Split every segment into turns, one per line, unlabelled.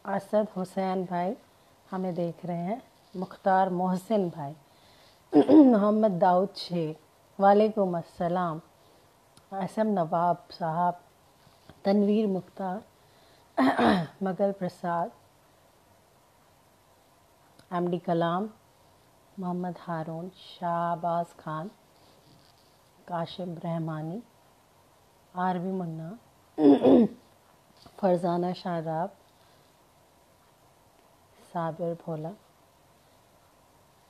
اسد حسین بھائی ہمیں دیکھ رہے ہیں، مختار محسن بھائی، محمد داؤد شیخ، وعلیکم السلام، اسم نواب صاحب، تنویر مختار، مغل پرساد، ایم ڈی کلام، محمد ہارون، شہباز خان، کاشم رحمانی، عربی منا، فرزانہ شاداب، صابر بھولا،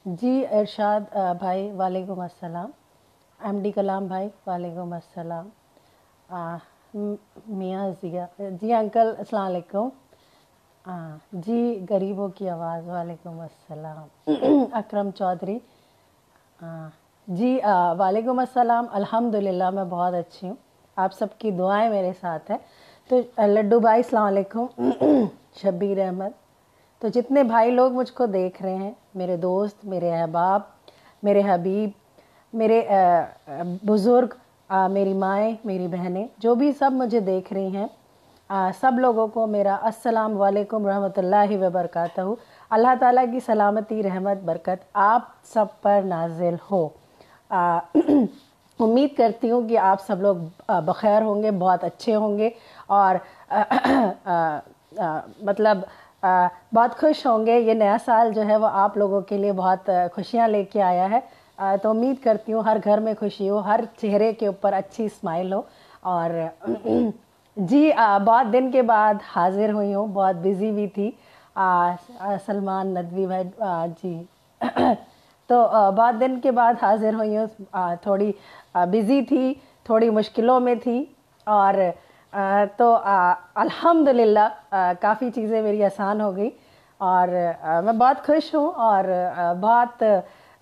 جی ارشاد بھائی وعلیکم السلام، ایم ڈی کلام بھائی وعلیکم السلام، میاں ضیا جی انکل السلام علیکم، جی غریبوں کی آواز وعلیکم السلام، اکرم چودھری، جی وعلیکم السلام، الحمدللہ میں بہت اچھی ہوں، آپ سب کی دعائیں میرے ساتھ ہیں۔ تو لڈو بھائی السلام علیکم، شبیر احمد، تو جتنے بھائی لوگ مجھ کو دیکھ رہے ہیں، میرے دوست، میرے احباب، میرے حبیب، میرے بزرگ، میری مائیں، میری بہنیں، جو بھی سب مجھے دیکھ رہی ہیں، سب لوگوں کو میرا السلام علیکم رحمۃ اللہ وبرکاتہ۔ اللہ تعالیٰ کی سلامتی، رحمت، برکت آپ سب پر نازل ہو۔ امید کرتی ہوں کہ آپ سب لوگ بخیر ہوں گے، بہت اچھے ہوں گے، اور مطلب بہت خوش ہوں گے۔ یہ نیا سال جو ہے وہ آپ لوگوں کے لیے بہت خوشیاں لے کے آیا ہے، تو امید کرتی ہوں ہر گھر میں خوشی ہو، ہر چہرے کے اوپر اچھی اسمائل ہو۔ اور جی بہت دن کے بعد حاضر ہوئی ہوں، بہت بزی بھی تھی، سلمان ندوی بھائی جی تو بہت دن کے بعد حاضر ہوئی ہوں، تھوڑی بزی تھی، تھوڑی مشکلوں میں تھی، اور تو الحمدللہ کافی چیزیں میری آسان ہو گئی، اور میں بہت خوش ہوں، اور بہت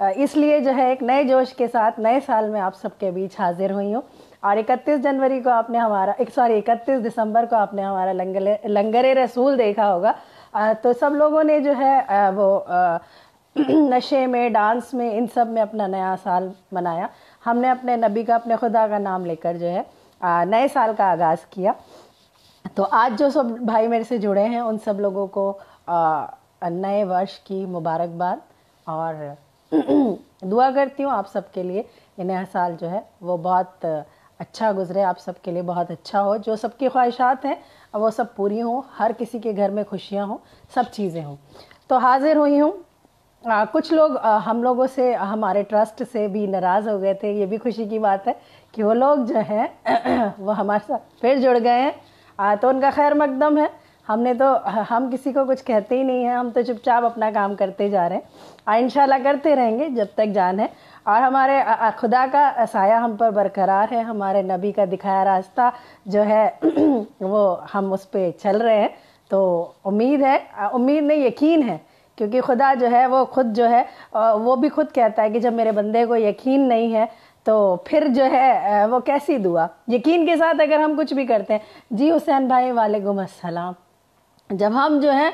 اس لیے جو ہے ایک نئے جوش کے ساتھ نئے سال میں آپ سب کے بیچ حاضر ہوئی ہوں۔ اور 31 جنوری کو آپ نے ہمارا 31 دسمبر کو آپ نے ہمارا لنگر رسول دیکھا ہوگا، تو سب لوگوں نے جو ہے وہ نشے میں، ڈانس میں، ان سب میں اپنا نیا سال منایا۔ ہم نے اپنے نبی کا، اپنے خدا کا نام لے کر جو ہے نئے سال کا آغاز کیا۔ تو آج جو سب بھائی میرے سے جڑے ہیں ان سب لوگوں کو نئے ورش کی مبارکباد، اور دعا کرتی ہوں آپ سب کے لیے یہ نیا سال جو ہے وہ بہت اچھا گزرے، آپ سب کے لیے بہت اچھا ہو، جو سب کی خواہشات ہیں وہ سب پوری ہوں، ہر کسی کے گھر میں خوشیاں ہوں، سب چیزیں ہوں۔ تو حاضر ہوئی ہوں۔ کچھ لوگ ہم لوگوں سے، ہمارے ٹرسٹ سے بھی ناراض ہو گئے تھے، یہ بھی خوشی کی بات ہے کہ وہ لوگ جو ہیں وہ ہمارے ساتھ پھر جڑ گئے ہیں، تو ان کا خیر مقدم ہے۔ ہم کسی کو کچھ کہتے ہی نہیں ہیں، ہم تو چپ چاپ اپنا کام کرتے جا رہے ہیں، انشاءاللہ کرتے رہیں گے جب تک جان ہے، اور ہمارے خدا کا سایہ ہم پر برقرار ہے، ہمارے نبی کا دکھایا راستہ جو ہے وہ ہم اس پہ چل رہے ہیں۔ تو امید نہیں، یقین ہے، کیونکہ خدا جو ہے وہ خود جو ہے وہ بھی خود کہتا ہے کہ جب میرے بندے کو یقین نہیں ہے تو پھر جو ہے وہ کیسی دعا، یقین کے ساتھ اگر ہم کچھ بھی کرتے ہیں۔ جی حسین بھائی وعلیکم السلام، جب ہم جو ہے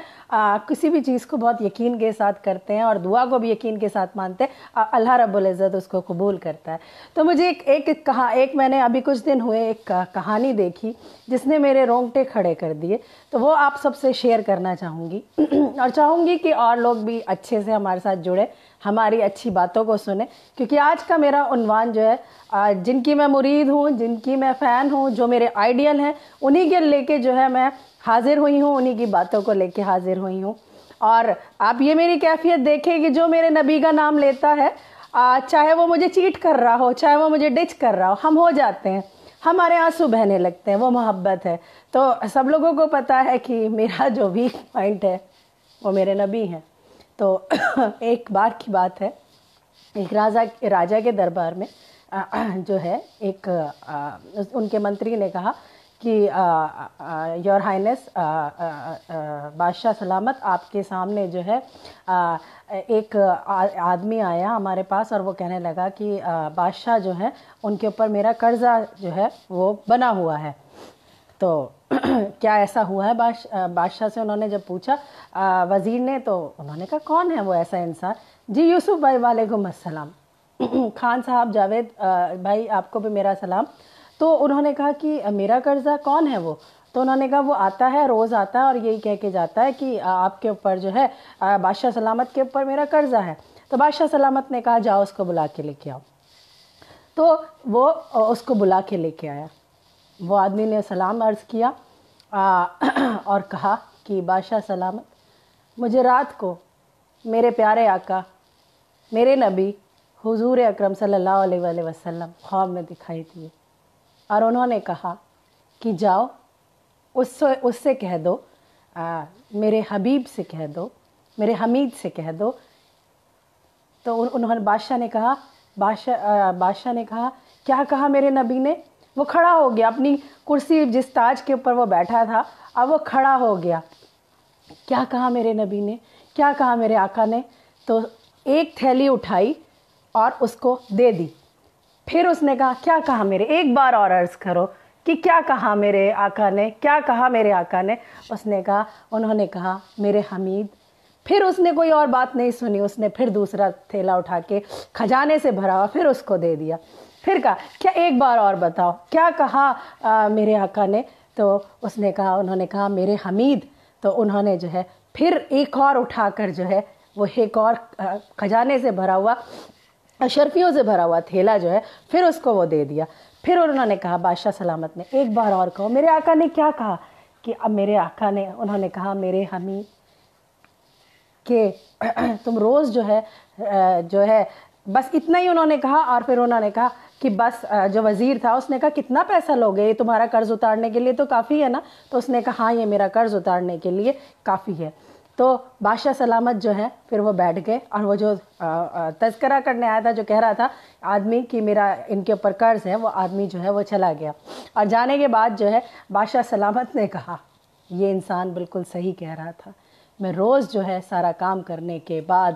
کسی بھی چیز کو بہت یقین کے ساتھ کرتے ہیں اور دعا کو بھی یقین کے ساتھ مانتے ہیں، اللہ رب العزت اس کو قبول کرتا ہے۔ تو مجھے ایک میں نے ابھی کچھ دن ہوئے ایک کہانی دیکھی جس نے میرے رونگٹے کھڑے کر دیے، تو وہ آپ سب سے شیئر کرنا چاہوں گی، اور چاہوں گی کہ اور لوگ بھی اچھے سے ہمارے ساتھ جڑے، ہماری اچھی باتوں کو سنیں، کیونکہ آج کا میرا عنوان جو ہے جن کی میں مرید ہوں، جن کی میں فین ہوں، جو میرے آئیڈیل ہیں، انہی کے لے کے جو ہے میں حاضر ہوئی ہوں، انہی کی باتوں کو لے کے حاضر ہوئی ہوں۔ اور آپ یہ میری کیفیت دیکھیں کہ جو میرے نبی کا نام لیتا ہے، چاہے وہ مجھے چیٹ کر رہا ہو، چاہے وہ مجھے ڈچ کر رہا ہو، ہم ہو جاتے ہیں، ہمارے آنسو بہنے لگتے ہیں، وہ محبت ہے۔ تو سب لوگوں کو پتا ہے کہ میرا جو ویک پوائنٹ ہے وہ میرے نبی ہیں۔ تو ایک بار کی بات ہے، ایک راجا کے دربار میں جو ہے ایک ان کے منتری نے کہا کہ یور ہائنس، بادشاہ سلامت، آپ کے سامنے جو ہے ایک آدمی آیا ہمارے پاس، اور وہ کہنے لگا کہ بادشاہ جو ہے ان کے اوپر میرا قرضہ جو ہے وہ بنا ہوا ہے۔ تو کیا ایسا ہوا ہے بادشاہ سے انہوں نے جب پوچھا وزیر نے، تو انہوں نے کہا کون ہے وہ ایسا انسان؟ جی یوسف بھائی وعلیکم السلام، خان صاحب، جاوید بھائی آپ کو بھی میرا سلام۔ تو انہوں نے کہا کہ میرا قرضہ کون ہے وہ؟ تو انہوں نے کہا وہ آتا ہے، روز آتا ہے اور یہی کہہ کے جاتا ہے کہ آپ کے اوپر جو ہے بادشاہ سلامت کے اوپر میرا قرضہ ہے۔ تو بادشاہ سلامت نے کہا جاؤ اس کو بلا کے لے کے آؤ۔ تو وہ اس کو بلا کے لے کے آیا۔ وہ آدمی نے سلام عرض کیا اور کہا کہ بادشاہ سلامت، مجھے رات کو میرے پیارے آقا، میرے نبی حضور اکرم صلی اللہ علیہ وآلہ وسلم خواب میں دکھائی دیے، اور انہوں نے کہا کہ جاؤ اس سے کہہ دو، میرے حبیب سے کہہ دو، میرے حمید سے کہہ دو۔ تو انہوں نے بادشاہ نے کہا کیا کہا میرے نبی نے؟ وہ کھڑا ہو گیا، اپنی کرسی جس تاج کے اوپر وہ بیٹھا تھا اب وہ کھڑا ہو گیا۔ کیا کہا میرے نبی نے؟ کیا کہا میرے آقا نے؟ تو ایک تھیلی اٹھائی اور اس کو دے دی۔ پھر اس نے کہا کیا کہا میرے، ایک بار اور عرض کرو کہ کیا کہا میرے آقا نے، کیا کہا میرے آقا نے؟ انہوں نے کہا میرے حمید۔ پھر اس نے کوئی اور بات نہیں سنی، اس نے پھر دوسرا تھیلا اٹھا کے خزانے سے بھرا ہوا پھر اس کو دے دیا۔ پھر کہا کیا ایک بار اور بتاؤ کیا کہا میرے آقا نے؟ تو انہوں نے کہا میرے حمید۔ تو انہوں نے جو ہے پھر ایک اور اٹھا کر جو ہے وہ ایک اور خزانے سے بھرا ہوا، اشرفیوں سے بھرا ہوا تھیلا جو ہے پھر اس کو وہ دے دیا۔ پھر انہوں نے کہا بادشاہ سلامت نے ایک بار اور کہو میرے آقا نے کیا کہا؟ کہ اب میرے آقا نے انہوں نے کہا میرے حمید کہ تم روز جو ہے بس اتنا ہی انہوں نے کہا۔ اور پھر انہوں نے کہا کہ بس جو وزیر تھا اس نے کہا کتنا پیسہ لوگے، یہ تمہارا قرض اتارنے کے لیے تو کافی ہے نا؟ تو اس نے کہا ہاں یہ میرا قرض اتارنے کے لیے کافی ہے۔ تو بادشاہ سلامت جو ہے پھر وہ بیٹھ گئے، اور وہ جو تذکرہ کرنے آیا تھا جو کہہ رہا تھا آدمی کہ میرا ان کے اوپر قرض ہے، وہ آدمی جو ہے وہ چلا گیا۔ اور جانے کے بعد جو ہے بادشاہ سلامت نے کہا یہ انسان بالکل صحیح کہہ رہا تھا، میں روز جو ہے سارا کام کرنے کے بعد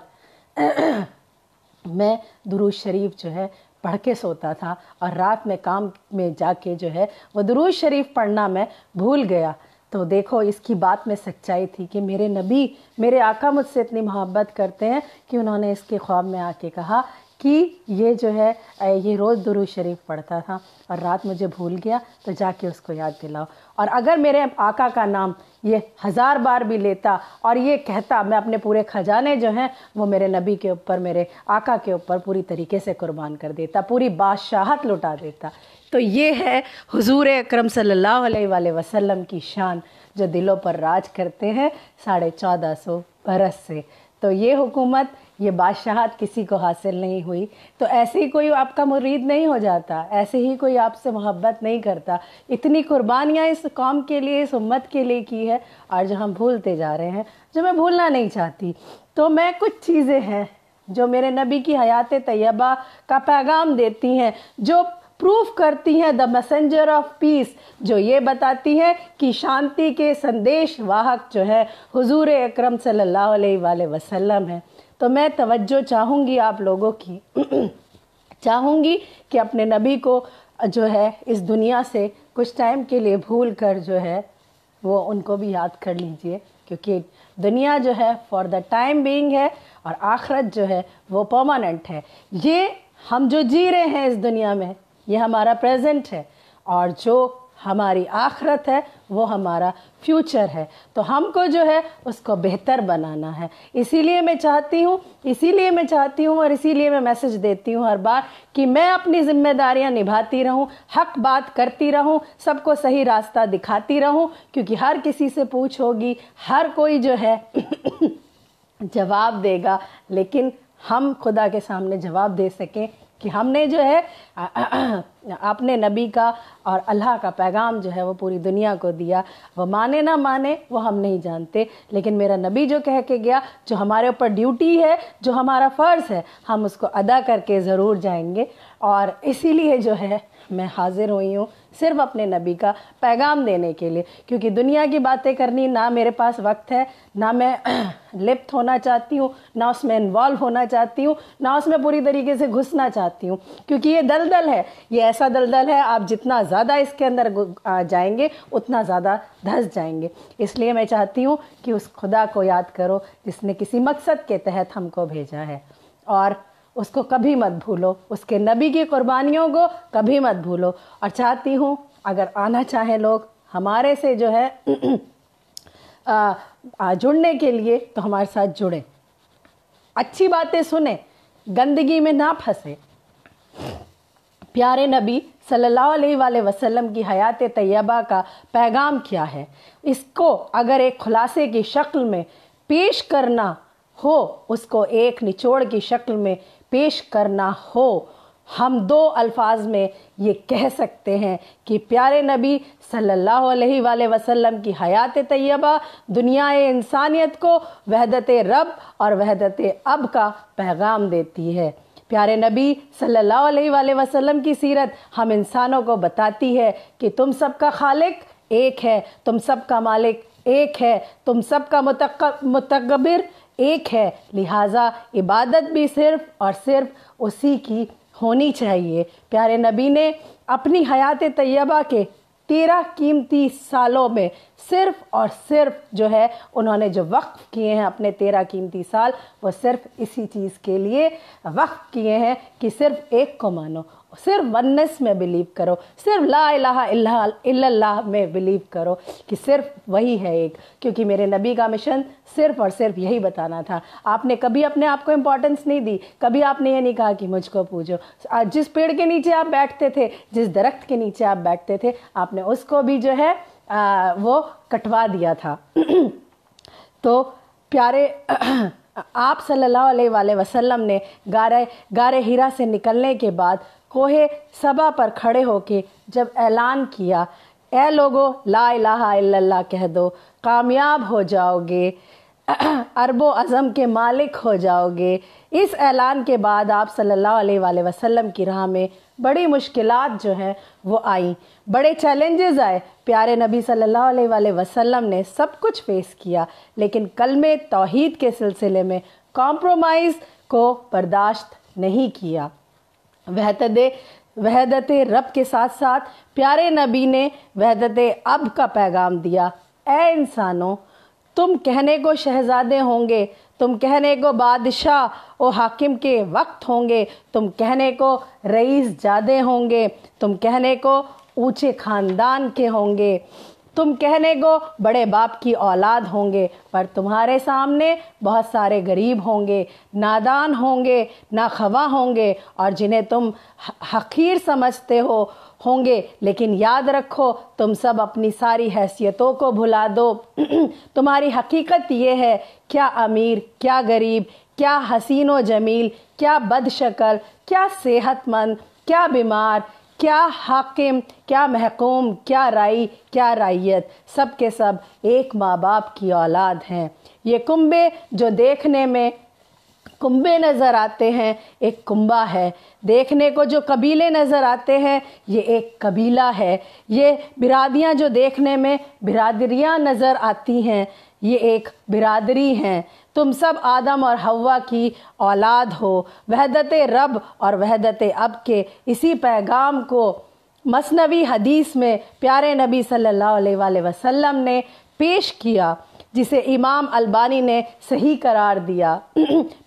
میں درود شریف جو ہے پڑھ کے سوتا تھا، اور رات میں کام میں جا کے جو ہے وہ درود شریف پڑھنا میں بھول گیا۔ تو دیکھو اس کی بات میں سچائی تھی کہ میرے نبی میرے آقا مجھ سے اتنی محبت کرتے ہیں کہ انہوں نے اس کے خواب میں آ کے کہا کہ یہ جو ہے یہ روز درود شریف پڑھتا تھا اور رات مجھے بھول گیا، تو جا کے اس کو یاد دلاؤ۔ اور اگر میرے آقا کا نام یہ 1000 بار بھی لیتا اور یہ کہتا، میں اپنے پورے خزانے جو ہیں وہ میرے نبی کے اوپر، میرے آقا کے اوپر پوری طریقے سے قربان کر دیتا، پوری بادشاہت لٹا دیتا۔ تو یہ ہے حضور اکرم صلی اللہ علیہ وآلہ وسلم کی شان جو دلوں پر راج کرتے ہیں 1450 برس سے۔ تو یہ حکومت، یہ بادشاہت کسی کو حاصل نہیں ہوئی، تو ایسے ہی کوئی آپ کا مرید نہیں ہو جاتا، ایسے ہی کوئی آپ سے محبت نہیں کرتا۔ اتنی قربانیاں اس قوم کے لیے، اس امت کے لیے کی ہے، اور جو ہم بھولتے جا رہے ہیں، جو میں بھولنا نہیں چاہتی۔ تو میں کچھ چیزیں ہیں جو میرے نبی کی حیات طیبہ کا پیغام دیتی ہیں، جو پروف کرتی ہیں دا میسنجر آف پیس، جو یہ بتاتی ہیں کہ شانتی کے سندیش واہک جو ہے حضور اکرم صلی اللہ علیہ وآلہ وسلم ہے۔ تو میں توجہ چاہوں گی آپ لوگوں کی، چاہوں گی کہ اپنے نبی کو جو ہے اس دنیا سے کچھ ٹائم کے لیے بھول کر جو ہے وہ ان کو بھی یاد کر لیجئے، کیونکہ دنیا جو ہے فار دا ٹائم بینگ ہے، اور آخرت جو ہے وہ پرماننٹ ہے۔ یہ ہم جو جی رہے ہیں اس دنیا میں یہ ہمارا پریزنٹ ہے، اور جو ہماری آخرت ہے وہ ہمارا فیوچر ہے۔ تو ہم کو جو ہے اس کو بہتر بنانا ہے۔ اسی لیے میں چاہتی ہوں اور اسی لیے میں میسج دیتی ہوں ہر بار کہ میں اپنی ذمہ داریاں نبھاتی رہوں، حق بات کرتی رہوں، سب کو صحیح راستہ دکھاتی رہوں، کیونکہ ہر کسی سے پوچھ ہوگی، ہر کوئی جو ہے جواب دے گا، لیکن ہم خدا کے سامنے جواب دے سکیں کہ ہم نے جو ہے اپنے نبی کا اور اللہ کا پیغام جو ہے وہ پوری دنیا کو دیا۔ وہ مانے نہ مانے وہ ہم نہیں جانتے، لیکن میرا نبی جو کہہ کے گیا، جو ہمارے اوپر ڈیوٹی ہے، جو ہمارا فرض ہے، ہم اس کو ادا کر کے ضرور جائیں گے۔ اور اسی لیے جو ہے میں حاضر ہوئی ہوں صرف اپنے نبی کا پیغام دینے کے لیے، کیونکہ دنیا کی باتیں کرنی نہ میرے پاس وقت ہے، نہ میں لپت ہونا چاہتی ہوں، نہ اس میں انوالو ہونا چاہتی ہوں، نہ اس میں پوری طریقے سے گھسنا چاہتی ہوں، کیونکہ یہ دلدل ہے، یہ ایسا دلدل ہے، آپ جتنا زیادہ اس کے اندر جائیں گے اتنا زیادہ دھس جائیں گے۔ اس لیے میں چاہتی ہوں کہ اس خدا کو یاد کرو جس نے کسی مقصد کے تحت ہم کو بھیجا ہے، اور اس کو کبھی مت بھولو، اس کے نبی کی قربانیوں کو کبھی مت بھولو۔ اور چاہتی ہوں اگر آنا چاہیں لوگ ہمارے سے جو ہے جڑنے کے لیے تو ہمارے ساتھ جڑیں، اچھی باتیں سنیں، گندگی میں نہ پھنسے۔ پیارے نبی صلی اللہ علیہ وآلہ وسلم کی حیات طیبہ کا پیغام کیا ہے، اس کو اگر ایک خلاصے کی شکل میں پیش کرنا ہو، اس کو ایک نچوڑ کی شکل میں پیش کرنا ہو، ہم دو الفاظ میں یہ کہہ سکتے ہیں کہ پیارے نبی صلی اللہ علیہ وآلہ وسلم کی حیات طیبہ دنیا انسانیت کو وحدت رب اور وحدت اب کا پیغام دیتی ہے۔ پیارے نبی صلی اللہ علیہ وآلہ وسلم کی سیرت ہم انسانوں کو بتاتی ہے کہ تم سب کا خالق ایک ہے، تم سب کا مالک ایک ہے، تم سب کا متکبر ایک ہے، لہٰذا عبادت بھی صرف اور صرف اسی کی ہونی چاہیے۔ پیارے نبی نے اپنی حیات طیبہ کے 13 قیمتی سالوں میں صرف اور صرف جو ہے انہوں نے جو وقف کیے ہیں، اپنے 13 قیمتی سال وہ صرف اسی چیز کے لیے وقف کیے ہیں کہ صرف ایک کو مانو، صرف ونس میں بلیو کرو، صرف لا الہ الا اللہ میں بلیو کرو کہ صرف وہی ہے ایک، کیونکہ میرے نبی کا مشن صرف اور صرف یہی بتانا تھا۔ آپ نے کبھی اپنے آپ کو امپورٹنس نہیں دی، کبھی آپ نے یہ نہیں کہا کہ مجھ کو پوجو۔ جس پیڑ کے نیچے آپ بیٹھتے تھے، جس درخت کے نیچے آپ بیٹھتے تھے، آپ نے اس کو بھی جو ہے وہ کٹوا دیا تھا۔ تو پیارے آپ صلی اللہ علیہ وآلہ وسلم نے غار ہیرا سے نکلنے کے بعد کوہ صبا پر کھڑے ہو کے جب اعلان کیا، اے لوگو لا الہ الا اللہ کہہ دو، کامیاب ہو جاؤ گے، ارب و عظم کے مالک ہو جاؤ گے۔ اس اعلان کے بعد آپ صلی اللہ علیہ وآلہ وسلم کی راہ میں بڑی مشکلات جو ہیں وہ آئیں، بڑے چیلنجز آئے۔ پیارے نبی صلی اللہ علیہ وآلہ وسلم نے سب کچھ فیس کیا، لیکن کلمہ توحید کے سلسلے میں کمپرومائز کو برداشت نہیں کیا۔ وحدت رب کے ساتھ ساتھ پیارے نبی نے وحدت اب کا پیغام دیا۔ اے انسانوں، تم کہنے کو شہزادے ہوں گے، تم کہنے کو بادشاہ و حاکم کے وقت ہوں گے، تم کہنے کو رئیس جادے ہوں گے، تم کہنے کو اونچے خاندان کے ہوں گے، تم کہنے کو بڑے باپ کی اولاد ہوں گے، پر تمہارے سامنے بہت سارے غریب ہوں گے، نادان ہوں گے، ناخواں ہوں گے، اور جنہیں تم حقیر سمجھتے ہوں گے، لیکن یاد رکھو تم سب اپنی ساری حیثیتوں کو بھلا دو۔ تمہاری حقیقت یہ ہے، کیا امیر، کیا غریب، کیا حسین و جمیل، کیا بد شکل، کیا صحت مند، کیا بیمار، کیا حاکم، کیا محکوم، کیا رائی، کیا رعیت، سب کے سب ایک ماں باپ کی اولاد ہیں۔ یہ کنبے جو دیکھنے میں کنبے نظر آتے ہیں، ایک کنبہ ہے۔ دیکھنے کو جو قبیلے نظر آتے ہیں، یہ ایک قبیلہ ہے۔ یہ برادریاں جو دیکھنے میں برادریاں نظر آتی ہیں، یہ ایک برادری ہیں۔ تم سب آدم اور حوا کی اولاد ہو۔ وحدت رب اور وحدت اب کے اسی پیغام کو مثنوی حدیث میں پیارے نبی صلی اللہ علیہ وآلہ وسلم نے پیش کیا، جسے امام البانی نے صحیح قرار دیا۔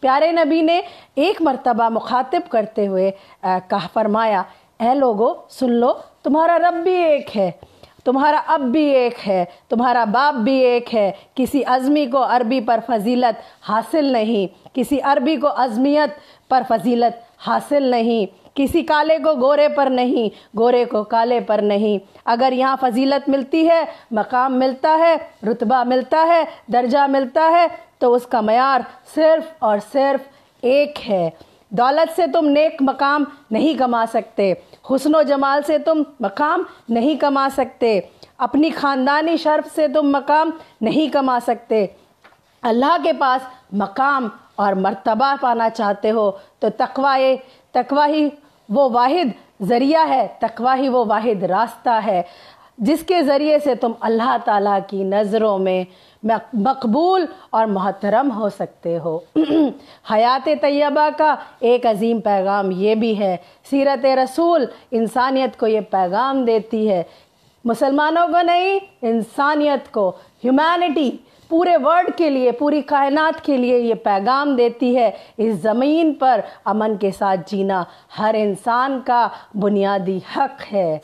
پیارے نبی نے ایک مرتبہ مخاطب کرتے ہوئے فرمایا، اے لوگو سن لو، تمہارا رب بھی ایک ہے، تمہارا اب بھی ایک ہے، تمہارا باپ بھی ایک ہے۔ کسی عظمی کو عربی پر فضیلت حاصل نہیں، کسی عربی کو عظمیت پر فضیلت حاصل نہیں، کسی کالے کو گورے پر نہیں، گورے کو کالے پر نہیں۔ اگر یہاں فضیلت ملتی ہے، مقام ملتا ہے، رتبہ ملتا ہے، درجہ ملتا ہے، تو اس کا معیار صرف اور صرف ایک ہے۔ دولت سے تم نیک مقام نہیں کما سکتے، حسن و جمال سے تم مقام نہیں کما سکتے، اپنی خاندانی شرف سے تم مقام نہیں کما سکتے۔ اللہ کے پاس مقام اور مرتبہ پانا چاہتے ہو تو تقوی ہی وہ واحد ذریعہ ہے، تقوی ہی وہ واحد راستہ ہے جس کے ذریعے سے تم اللہ تعالیٰ کی نظروں میں مقبول اور محترم ہو سکتے ہو۔ حیات طیبہ کا ایک عظیم پیغام یہ بھی ہے، سیرت رسول انسانیت کو یہ پیغام دیتی ہے، مسلمانوں کو نہیں، انسانیت کو، ہیومینٹی، پورے ورلڈ کے لیے، پوری کائنات کے لیے یہ پیغام دیتی ہے، اس زمین پر امن کے ساتھ جینا ہر انسان کا بنیادی حق ہے۔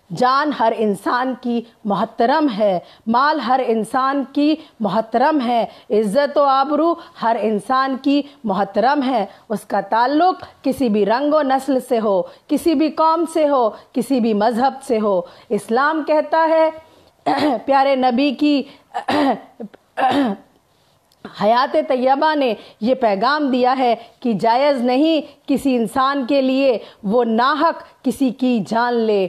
جان ہر انسان کی محترم ہے، مال ہر انسان کی محترم ہے، عزت و آبرو ہر انسان کی محترم ہے، اس کا تعلق کسی بھی رنگ و نسل سے ہو، کسی بھی قوم سے ہو، کسی بھی مذہب سے ہو۔ اسلام کہتا ہے، پیارے نبی کی حیات طیبہ نے یہ پیغام دیا ہے کہ جائز نہیں کسی انسان کے لیے وہ ناحق کسی کی جان لے،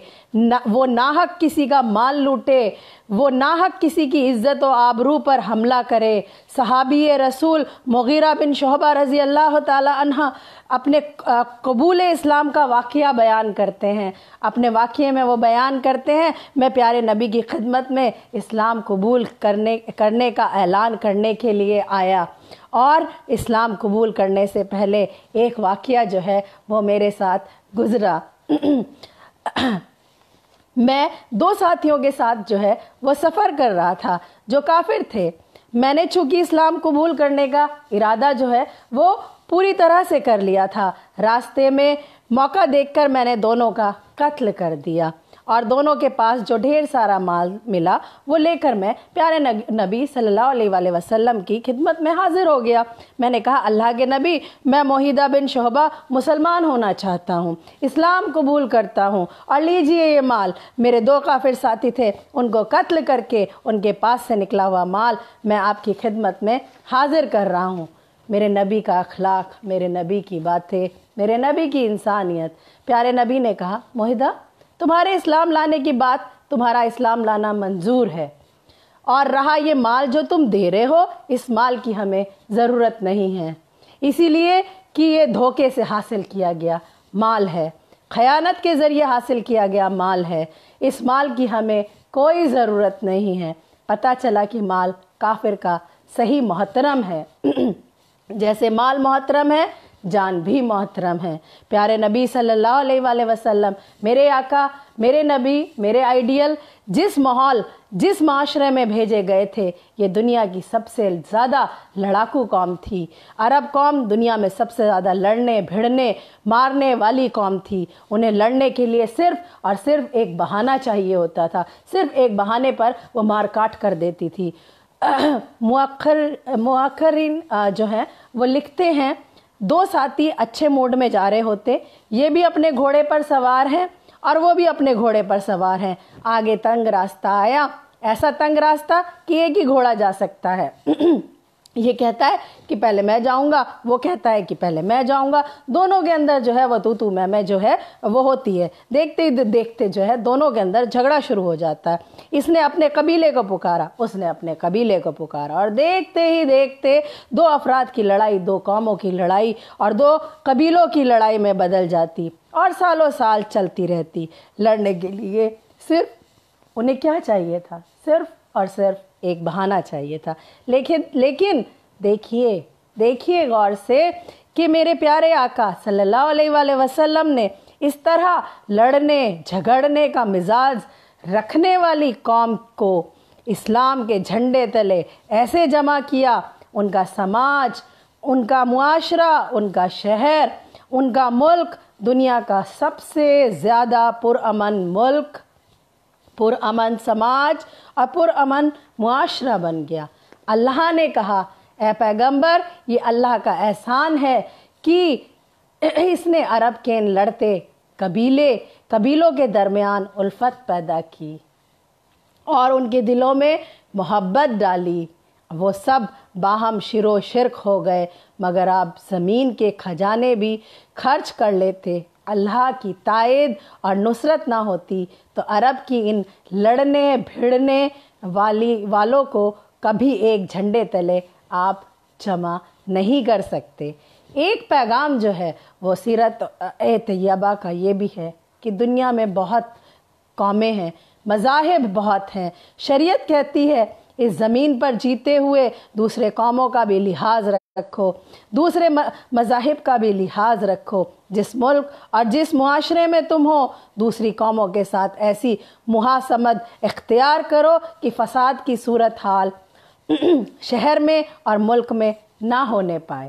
وہ ناحق کسی کا مال لوٹے، وہ ناحق کسی کی عزت و آبرو پر حملہ کرے۔ صحابی رسول مغیرہ بن شعبہ رضی اللہ تعالی عنہ اپنے قبول اسلام کا واقعہ بیان کرتے ہیں۔ اپنے واقعے میں وہ بیان کرتے ہیں، میں پیارے نبی کی خدمت میں اسلام قبول کرنے کا اعلان کرنے کے لیے آیا، اور اسلام قبول کرنے سے پہلے ایک واقعہ جو ہے وہ میرے ساتھ گزرا۔ میں 2 ساتھیوں کے ساتھ جو ہے وہ سفر کر رہا تھا جو کافر تھے۔ میں نے چونکہ اسلام قبول کرنے کا ارادہ جو ہے وہ پوری طرح سے کر لیا تھا، راستے میں موقع دیکھ کر میں نے دونوں کا قتل کر دیا، اور دونوں کے پاس جو ڈھیر سارا مال ملا وہ لے کر میں پیارے نبی صلی اللہ علیہ وآلہ وسلم کی خدمت میں حاضر ہو گیا۔ میں نے کہا، اللہ کے نبی، میں موحدہ بن شعبہ مسلمان ہونا چاہتا ہوں، اسلام قبول کرتا ہوں، اور لیجئے یہ مال۔ میرے 2 کافر ساتھی تھے، ان کو قتل کر کے ان کے پاس سے نکلا ہوا مال میں آپ کی خدمت میں حاضر کر رہا ہوں۔ میرے نبی کا اخلاق، میرے نبی کی باتیں، میرے نبی کی انسانیت۔ پیارے نبی نے کہا، موحدہ، تمہارے اسلام لانے کی بات، تمہارا اسلام لانا منظور ہے، اور رہا یہ مال جو تم دے رہے ہو، اس مال کی ہمیں ضرورت نہیں ہے، اسی لیے کہ یہ دھوکے سے حاصل کیا گیا مال ہے، خیانت کے ذریعے حاصل کیا گیا مال ہے، اس مال کی ہمیں کوئی ضرورت نہیں ہے۔ پتہ چلا کہ مال کافر کا صحیح محترم ہے۔ جیسے مال محترم ہے، جان بھی محترم ہے۔ پیارے نبی صلی اللہ علیہ وآلہ وسلم، میرے آقا، میرے نبی، میرے آئیڈیل، جس ماحول، جس معاشرے میں بھیجے گئے تھے، یہ دنیا کی سب سے زیادہ لڑاکو قوم تھی۔ عرب قوم دنیا میں سب سے زیادہ لڑنے، بھیڑنے، مارنے والی قوم تھی۔ انہیں لڑنے کے لیے صرف اور صرف ایک بہانہ چاہیے ہوتا تھا، صرف ایک بہانے پر وہ مار کاٹ کر دیتی تھی۔ مؤخرین جو ہیں وہ لکھتے ہیں، 2 ساتھی اچھے موڈ میں جا رہے ہوتے، یہ بھی اپنے گھوڑے پر سوار ہیں اور وہ بھی اپنے گھوڑے پر سوار ہیں۔ آگے تنگ راستہ آیا، ایسا تنگ راستہ کہ ایک ہی گھوڑا جا سکتا ہے۔ یہ کہتا ہے کہ پہلے میں جاؤں گا، وہ کہتا ہے کہ پہلے میں جاؤں گا۔ دونوں کے اندر جو ہے وہ تو میں جو ہے وہ ہوتی ہے۔ دیکھتے ہی دیکھتے جو ہے دونوں کے اندر جھگڑا شروع ہو جاتا ہے۔ اس نے اپنے قبیلے کو پکارا، اس نے اپنے قبیلے کو پکارا، اور دیکھتے ہی دیکھتے 2 افراد کی لڑائی، 2 قوموں کی لڑائی اور 2 قبیلوں کی لڑائی میں بدل جاتی، اور سالوں سال چلتی رہتی۔ لڑنے کے لیے صرف انہیں کیا چاہیے تھا؟ صرف اور صرف ایک بہانہ چاہیے تھا۔ لیکن دیکھیے غور سے کہ میرے پیارے آقا صلی اللہ علیہ وآلہ وسلم نے اس طرح لڑنے جھگڑنے کا مزاج رکھنے والی قوم کو اسلام کے جھنڈے تلے ایسے جمع کیا، ان کا سماج، ان کا معاشرہ، ان کا شہر، ان کا ملک دنیا کا سب سے زیادہ پرامن ملک، پرامن سماج اور پرامن معاشرہ بن گیا۔ اللہ نے کہا، اے پیغمبر، یہ اللہ کا احسان ہے کہ اس نے عرب کے ان لڑتے قبیلوں کے درمیان الفت پیدا کی اور ان کے دلوں میں محبت ڈالی۔ وہ سب باہم شر و شرک ہو گئے، مگر آپ زمین کے خزانے بھی خرچ کر لیتے۔ اللہ کی تائید اور نصرت نہ ہوتی تو عرب کی ان لڑنے بھیڑنے والوں کو کبھی ایک جھنڈے تلے آپ جمع نہیں کر سکتے۔ ایک پیغام جو ہے وہ سیرت طیبہ کا یہ بھی ہے کہ دنیا میں بہت قومیں ہیں، مذاہب بہت ہیں۔ شریعت کہتی ہے اس زمین پر جیتے ہوئے دوسرے قوموں کا بھی لحاظ رکھو، دوسرے مذاہب کا بھی لحاظ رکھو۔ جس ملک اور جس معاشرے میں تم ہو، دوسری قوموں کے ساتھ ایسی محاسمت اختیار کرو کہ فساد کی صورتحال شہر میں اور ملک میں نہ ہونے پائے۔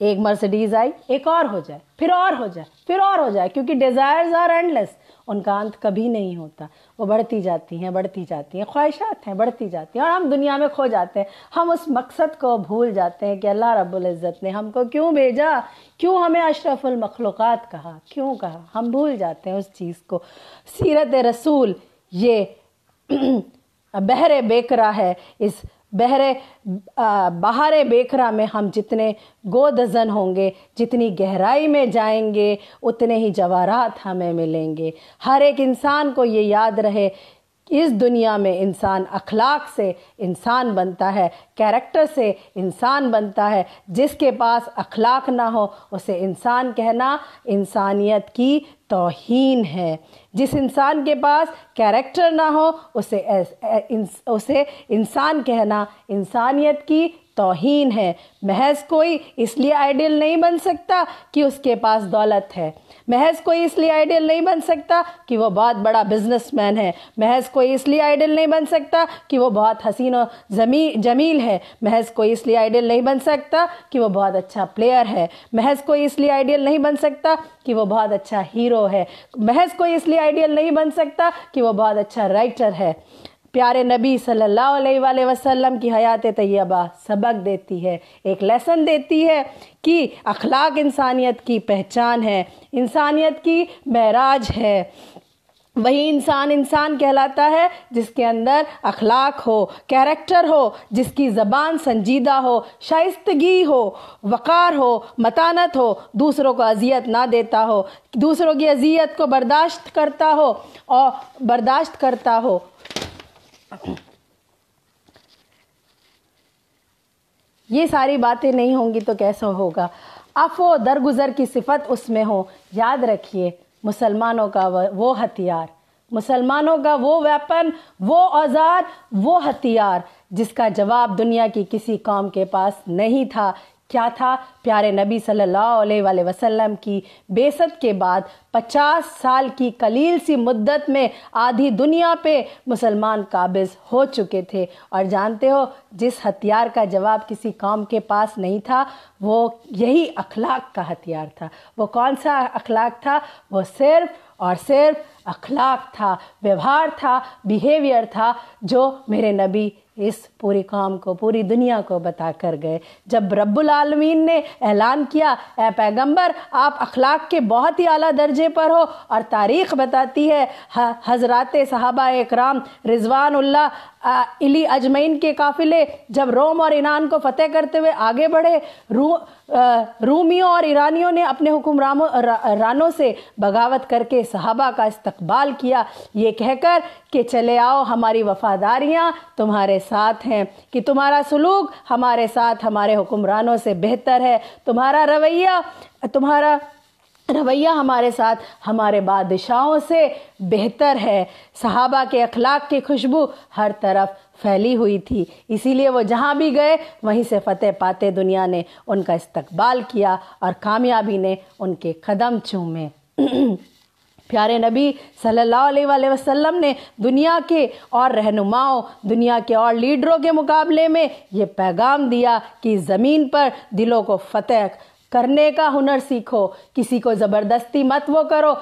ایک مرسڈیز آئی، ایک اور ہو جائے، پھر اور ہو جائے، پھر اور ہو جائے، کیونکہ ڈیزائرز آر اینڈلیس، ان کا انت کبھی نہیں ہوتا، وہ بڑھتی جاتی ہیں، بڑھتی جاتی ہیں، خواہشات ہیں بڑھتی جاتی ہیں، اور ہم دنیا میں کھو جاتے ہیں، ہم اس مقصد کو بھول جاتے ہیں کہ اللہ رب العزت نے ہم کو کیوں بھیجا، کیوں ہمیں اشرف المخلوقات کہا، کیوں کہا، ہم بھول جاتے ہیں اس چیز کو۔ سیرت رسول یہ بحر بیکرا ہے، اس بحر بیکرا میں ہم جتنے گودزن ہوں گے، جتنی گہرائی میں جائیں گے، اتنے ہی جواہرات ہمیں ملیں گے۔ ہر ایک انسان کو یہ یاد رہے، اس دنیا میں انسان اخلاق سے انسان بنتا ہے، کیریکٹر سے انسان بنتا ہے۔ جس کے پاس اخلاق نہ ہو اسے انسان کہنا انسانیت کی توہین ہے، جس انسان کے پاس کیریکٹر نہ ہو اسے انسان کہنا انسانیت کی توہین ہے۔ محض کوئی اس لیے آئیڈیل نہیں بن سکتا کہ اس کے پاس دولت ہے، محض کوئی اس لیے آئیڈیل نہیں بن سکتا کہ وہ بہت بڑا بزنس مین ہے، محض کوئی اس لیے آئیڈیل نہیں بن سکتا کہ وہ بہت حسین و جمیل ہے، محض کوئی اس لیے آئیڈیل نہیں بن سکتا کہ وہ بہت اچھا پلیئر ہے، محض کوئی اس لیے آئیڈیل نہیں بن سکتا کہ وہ بہت اچھا ہیرو ہے، محض کوئی اس لیے آئیڈیل نہیں بن سکتا کہ وہ بہت اچھا رائٹر ہے۔ پیارے نبی صلی اللہ علیہ وآلہ وسلم کی حیات طیبہ سبق دیتی ہے، ایک لیسن دیتی ہے کہ اخلاق انسانیت کی پہچان ہے، انسانیت کی معراج ہے۔ وہی انسان کہلاتا ہے جس کے اندر اخلاق ہو، کیریکٹر ہو، جس کی زبان سنجیدہ ہو، شائستگی ہو، وقار ہو، متانت ہو، دوسروں کو اذیت نہ دیتا ہو، دوسروں کی اذیت کو برداشت کرتا ہو۔ یہ ساری باتیں نہیں ہوں گی تو کیسا ہوگا؟ عفو و درگزر کی صفت اس میں ہو۔ یاد رکھیے، مسلمانوں کا وہ ہتھیار، مسلمانوں کا وہ ویپن، وہ اوزار، وہ ہتھیار جس کا جواب دنیا کی کسی قوم کے پاس نہیں تھا۔ کیا تھا؟ پیارے نبی صلی اللہ علیہ وآلہ وسلم کی بعثت کے بعد 50 سال کی قلیل سی مدت میں آدھی دنیا پہ مسلمان قابض ہو چکے تھے، اور جانتے ہو جس ہتھیار کا جواب کسی قوم کے پاس نہیں تھا وہ یہی اخلاق کا ہتھیار تھا۔ وہ کون سا اخلاق تھا؟ وہ صرف اور صرف اخلاق تھا، ویوہار تھا، بیہیویئر تھا، جو میرے نبی اس پوری قوم کو، پوری دنیا کو بتا کر گئے۔ جب رب العالمین نے اعلان کیا اے پیغمبر آپ اخلاق کے بہت ہی اعلیٰ درجے پر ہو، اور تاریخ بتاتی ہے حضرات صحابہ اکرام رضوان اللہ علی اجمعین کے قافلے جب روم اور ایران کو فتح کرتے ہوئے آگے بڑھے، رومیوں اور ایرانیوں نے اپنے حکمرانوں سے بغاوت کر کے صحابہ کا استقبال کیا، یہ کہہ کر کہ چلے آؤ ہماری وفاداریاں تمہارے ساتھ ہیں، کہ تمہارا سلوک ہمارے ساتھ ہمارے حکمرانوں سے بہتر ہے، تمہارا رویہ ہمارے ساتھ ہمارے بادشاہوں سے بہتر ہے۔ صحابہ کے اخلاق کی خوشبو ہر طرف پھیلی ہوئی تھی، اسی لیے وہ جہاں بھی گئے وہیں سے فتح پاتے دنیا نے ان کا استقبال کیا اور کامیابی نے ان کے قدم چومے۔ پیارے نبی صلی اللہ علیہ وآلہ وسلم نے دنیا کے اور رہنماؤں، دنیا کے اور لیڈروں کے مقابلے میں یہ پیغام دیا کہ زمین پر دلوں کو فتح کرنے کا ہنر سیکھو، کسی کو زبردستی مت وہ کرو،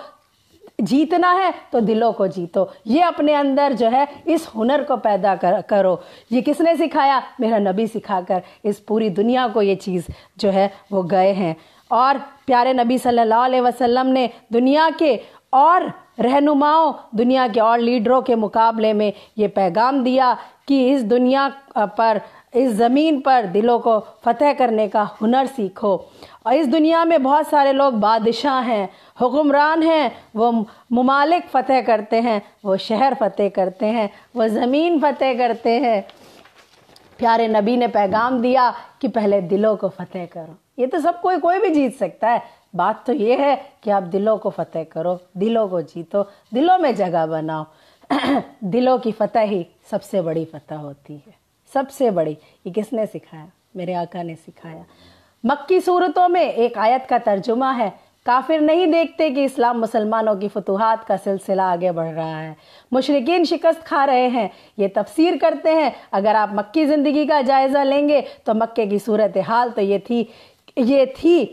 جیتنا ہے تو دلوں کو جیتو، یہ اپنے اندر جو ہے اس ہنر کو پیدا کرو۔ یہ کس نے سکھایا؟ میرا نبی سکھا کر اس پوری دنیا کو یہ چیز جو ہے وہ گئے ہیں۔ اور پیارے نبی صلی اللہ علیہ وسلم نے دنیا کے اور رہنماؤں، دنیا کے اور لیڈروں کے مقابلے میں یہ پیغام دیا کہ اس دنیا پر، اس زمین پر دلوں کو فتح کرنے کا ہنر سیکھو۔ اور اس دنیا میں بہت سارے لوگ بادشاہ ہیں، حکمران ہیں، وہ ممالک فتح کرتے ہیں، وہ شہر فتح کرتے ہیں، وہ زمین فتح کرتے ہیں۔ پیارے نبی نے پیغام دیا کہ پہلے دلوں کو فتح کرو۔ یہ تو سب کوئی بھی جیت سکتا ہے، بات تو یہ ہے کہ آپ دلوں کو فتح کرو، دلوں کو جیتو، دلوں میں جگہ بناؤ۔ دلوں کی فتح ہی سب سے بڑی فتح ہوتی ہے، سب سے بڑی۔ یہ کس نے سکھایا؟ میرے آقا نے سکھایا۔ مکی صورتوں میں ایک آیت کا ترجمہ ہے، کافر نہیں دیکھتے کہ اسلام مسلمانوں کی فتوحات کا سلسلہ آگے بڑھ رہا ہے، مشرکین شکست کھا رہے ہیں۔ یہ تفسیر کرتے ہیں، اگر آپ مکی زندگی کا جائزہ لیں گے تو مکے کی صورتحال تو یہ تھی یہ تھی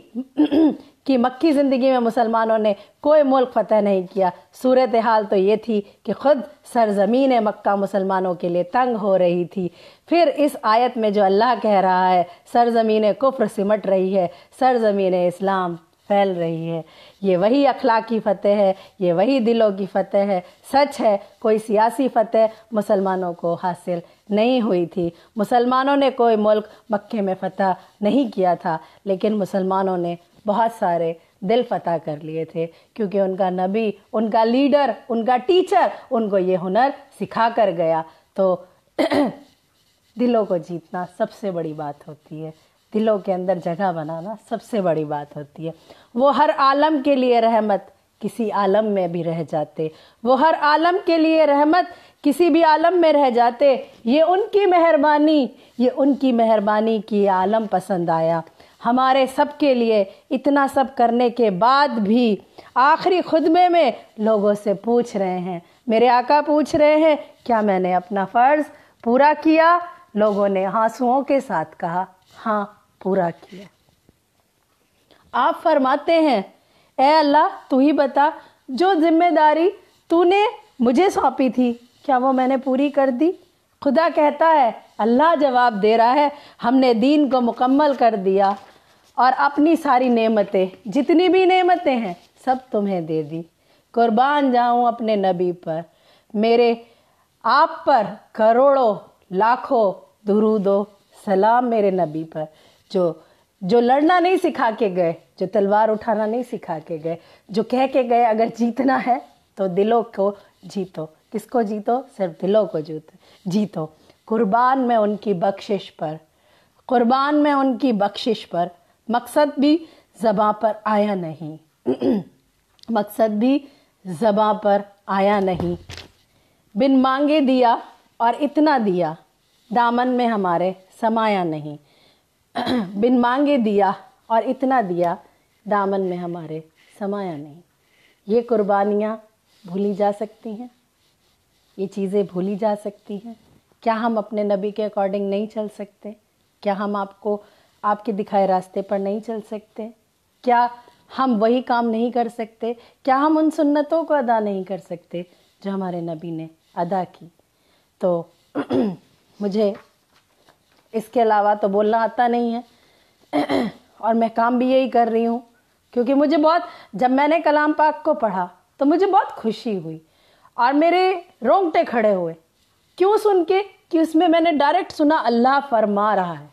کہ مکی زندگی میں مسلمانوں نے کوئی ملک فتح نہیں کیا. صورتحال تو یہ تھی کہ خود سرزمین مکہ مسلمانوں کے لیے تنگ ہو رہی تھی. پھر اس آیت میں جو اللہ کہہ رہا ہے سرزمین کفر سمٹ رہی ہے، سرزمین اسلام پھیل رہی ہے. یہ وہی اخلاقی فتح ہے، یہ وہی دلوں کی فتح ہے. سچ ہے کوئی سیاسی فتح مسلمانوں کو حاصل نہیں ہوئی تھی. مسلمانوں نے کوئی ملک مکے میں فتح نہیں کیا تھا، لیکن مسلمانوں نے بہت سارے دل فتح کر لیے تھے، کیونکہ ان کا نبی، ان کا لیڈر، ان کا ٹیچر ان کو یہ ہنر سکھا کر گیا. تو دلوں کو جیتنا سب سے بڑی بات ہوتی ہے، دلوں کے اندر جگہ بنانا سب سے بڑی بات ہوتی ہے. وہ ہر عالم کے لیے رحمت کسی عالم میں بھی رہ جاتے، وہ ہر عالم کے لیے رحمت کسی بھی عالم میں رہ جاتے. یہ ان کی مہربانی، یہ ان کی مہربانی کی عالم پسند آیا. ہمارے سب کے لیے اتنا سب کرنے کے بعد بھی آخری خطبے میں لوگوں سے پوچھ رہے ہیں، میرے آقا پوچھ رہے ہیں کیا میں نے اپنا فرض پورا کیا؟ لوگوں نے آنسوؤں کے ساتھ کہا ہاں پورا کیا. آپ فرماتے ہیں اے اللہ تو ہی بتا، جو ذمہ داری تو نے مجھے سونپی تھی کیا وہ میں نے پوری کر دی؟ خدا کہتا ہے، اللہ جواب دے رہا ہے، ہم نے دین کو مکمل کر دیا اور اپنی ساری نعمتیں، جتنی بھی نعمتیں ہیں سب تمہیں دے دی. قربان جاؤں اپنے نبی پر، میرے آپ پر کروڑوں لاکھوں درود و سلام میرے نبی پر، جو لڑنا نہیں سکھا کے گئے، جو تلوار اٹھانا نہیں سکھا کے گئے، جو کہہ کے گئے اگر جیتنا ہے تو دلوں کو جیتو. کس کو جیتو؟ صرف دلوں کو جیتو. قربان میں ان کی بخشش پر، قربان میں ان کی بخشش پر. مقصد بھی زباں پر آیا نہیں، مقصد بھی زباں پر آیا نہیں. بن مانگے دیا اور اتنا دیا، دامن میں ہمارے سمایا نہیں. بن مانگے دیا اور اتنا دیا، دامن میں ہمارے سمایا نہیں. یہ قربانیاں بھولی جا سکتی ہیں، یہ چیزیں بھولی جا سکتی ہیں. کیا ہم اپنے نبی کے اکارڈنگ نہیں چل سکتے؟ کیا ہم آپ کے دکھائے راستے پر نہیں چل سکتے؟ کیا ہم وہی کام نہیں کر سکتے؟ کیا ہم ان سنتوں کو ادا نہیں کر سکتے جو ہمارے نبی نے ادا کی؟ تو مجھے اس کے علاوہ تو بولنا آتا نہیں ہے، اور میں کام بھی یہی کر رہی ہوں، کیونکہ مجھے جب میں نے کلام پاک کو پڑھا تو مجھے بہت خوشی ہوئی اور میرے رونگٹے کھڑے ہوئے. کیوں سن کے؟ کہ اس میں نے ڈائریکٹ سنا اللہ فرما رہا ہے،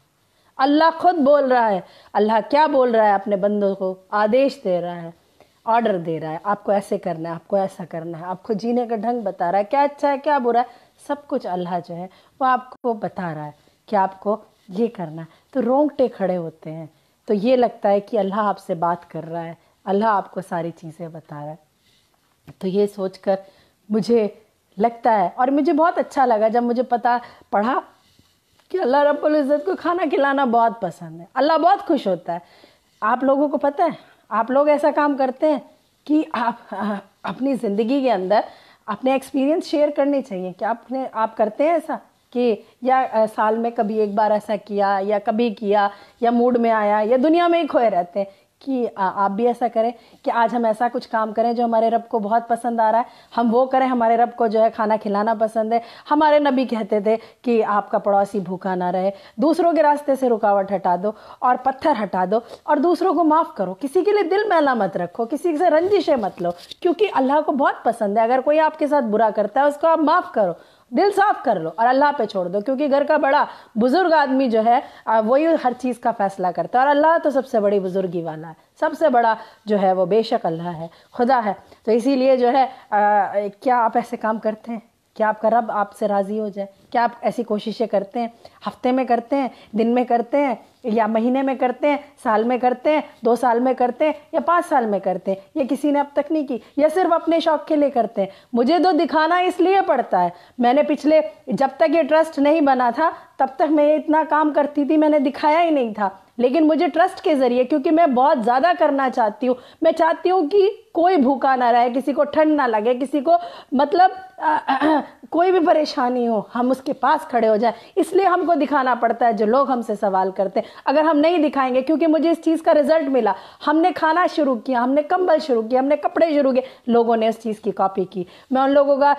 اللہ خود بول رہا ہے. اللہ کیا بول رہا ہے؟ اپنے بندوں کو آدیش دے رہا ہے، آرڈر دے رہا ہے، آپ کو ایسے کرنا ہے، آپ کو ایسا کرنا ہے، آپ کو جینے کا ڈھنگ بتا رہا ہے، کیا اچھا ہے کیا برا ہے، سب کچھ اللہ جو ہے وہ آپ کو بتا رہا ہے کہ آپ کو یہ کرنا ہے. تو رونگٹے کھڑے ہوتے ہیں، تو یہ لگتا ہے کہ اللہ آپ سے بات کر رہا ہے، اللہ آپ کو ساری چیزیں بتا رہا ہے. تو یہ سوچ کر مجھے لگتا ہے، اور مجھے بہت اچھا لگا جب مجھے پڑھا کہ اللہ رب العزت کو کھانا کھلانا بہت پسند ہے، اللہ بہت خوش ہوتا ہے. آپ لوگوں کو پتہ ہے، آپ لوگ ایسا کام کرتے ہیں کہ آپ اپنی زندگی کے اندر اپنے ایکسپیرینس شیئر کرنے چاہیے کہ آپ کرتے ہیں ایسا، کہ یا سال میں کبھی ایک بار ایسا کیا، یا کبھی کیا، یا موڈ میں آیا، یا دنیا میں ہی کھوئے رہتے ہیں. کہ آپ بھی ایسا کریں کہ آج ہم ایسا کچھ کام کریں جو ہمارے رب کو بہت پسند آ رہا ہے، ہم وہ کریں. ہمارے رب کو جو ہے کھانا کھلانا پسند ہے. ہمارے نبی کہتے تھے کہ آپ کا پڑوسی بھوکا نہ رہے، دوسروں کے راستے سے رکاوٹ ہٹا دو اور پتھر ہٹا دو اور دوسروں کو معاف کرو. کسی کے لیے دل میلا مت رکھو، کسی سے رنجشیں مت لو، کیونکہ اللہ کو بہت پسند ہے اگر کوئی آپ کے ساتھ برا کرتا ہے اس کو آپ معاف کرو، دل صاف کر لو اور اللہ پہ چھوڑ دو. کیونکہ گھر کا بڑا بزرگ آدمی جو ہے وہی ہر چیز کا فیصلہ کرتا ہے، اور اللہ تو سب سے بڑی بزرگی والا ہے، سب سے بڑا جو ہے وہ بے شک اللہ ہے، خدا ہے. تو اسی لیے جو ہے کیا آپ ایسے کام کرتے ہیں؟ کیا آپ کا رب آپ سے راضی ہو جائے؟ کیا آپ ایسی کوششیں کرتے ہیں؟ ہفتے میں کرتے ہیں، دن میں کرتے ہیں، یا مہینے میں کرتے ہیں، سال میں کرتے ہیں، 2 سال میں کرتے ہیں، یا 5 سال میں کرتے ہیں، یا کسی نے اب تک نہیں کی، یا صرف اپنے شوق کے لیے کرتے ہیں؟ مجھے تو دکھانا اس لیے پڑتا ہے. میں نے پچھلے جب تک یہ ٹرسٹ نہیں بنا تھا تب تک میں اتنا کام کرتی تھی، میں نے دکھایا ہی نہیں تھا. لیکن مجھے ٹرسٹ کے ذریعے، کیونکہ میں بہت زیادہ کرنا چاہتی ہوں، میں چاہتی ہوں کہ کوئی بھوکا نہ رہے, کسی کو ٹھنڈ نہ لگے, کسی کو مطلب کوئی بھی پریشانی ہو, ہم اس کے پاس کھڑے ہو جائیں. اس لیے ہم کو دکھانا پڑتا ہے جو لوگ ہم سے سوال کرتے ہیں. اگر ہم نہیں دکھائیں گے, کیونکہ مجھے اس چیز کا رزلٹ ملا, ہم نے کھانا شروع کیا, ہم نے کمبل شروع کیا, ہم نے کپڑے شروع کیے, لوگوں نے اس چیز کی کاپی کی. میں ان لوگوں کا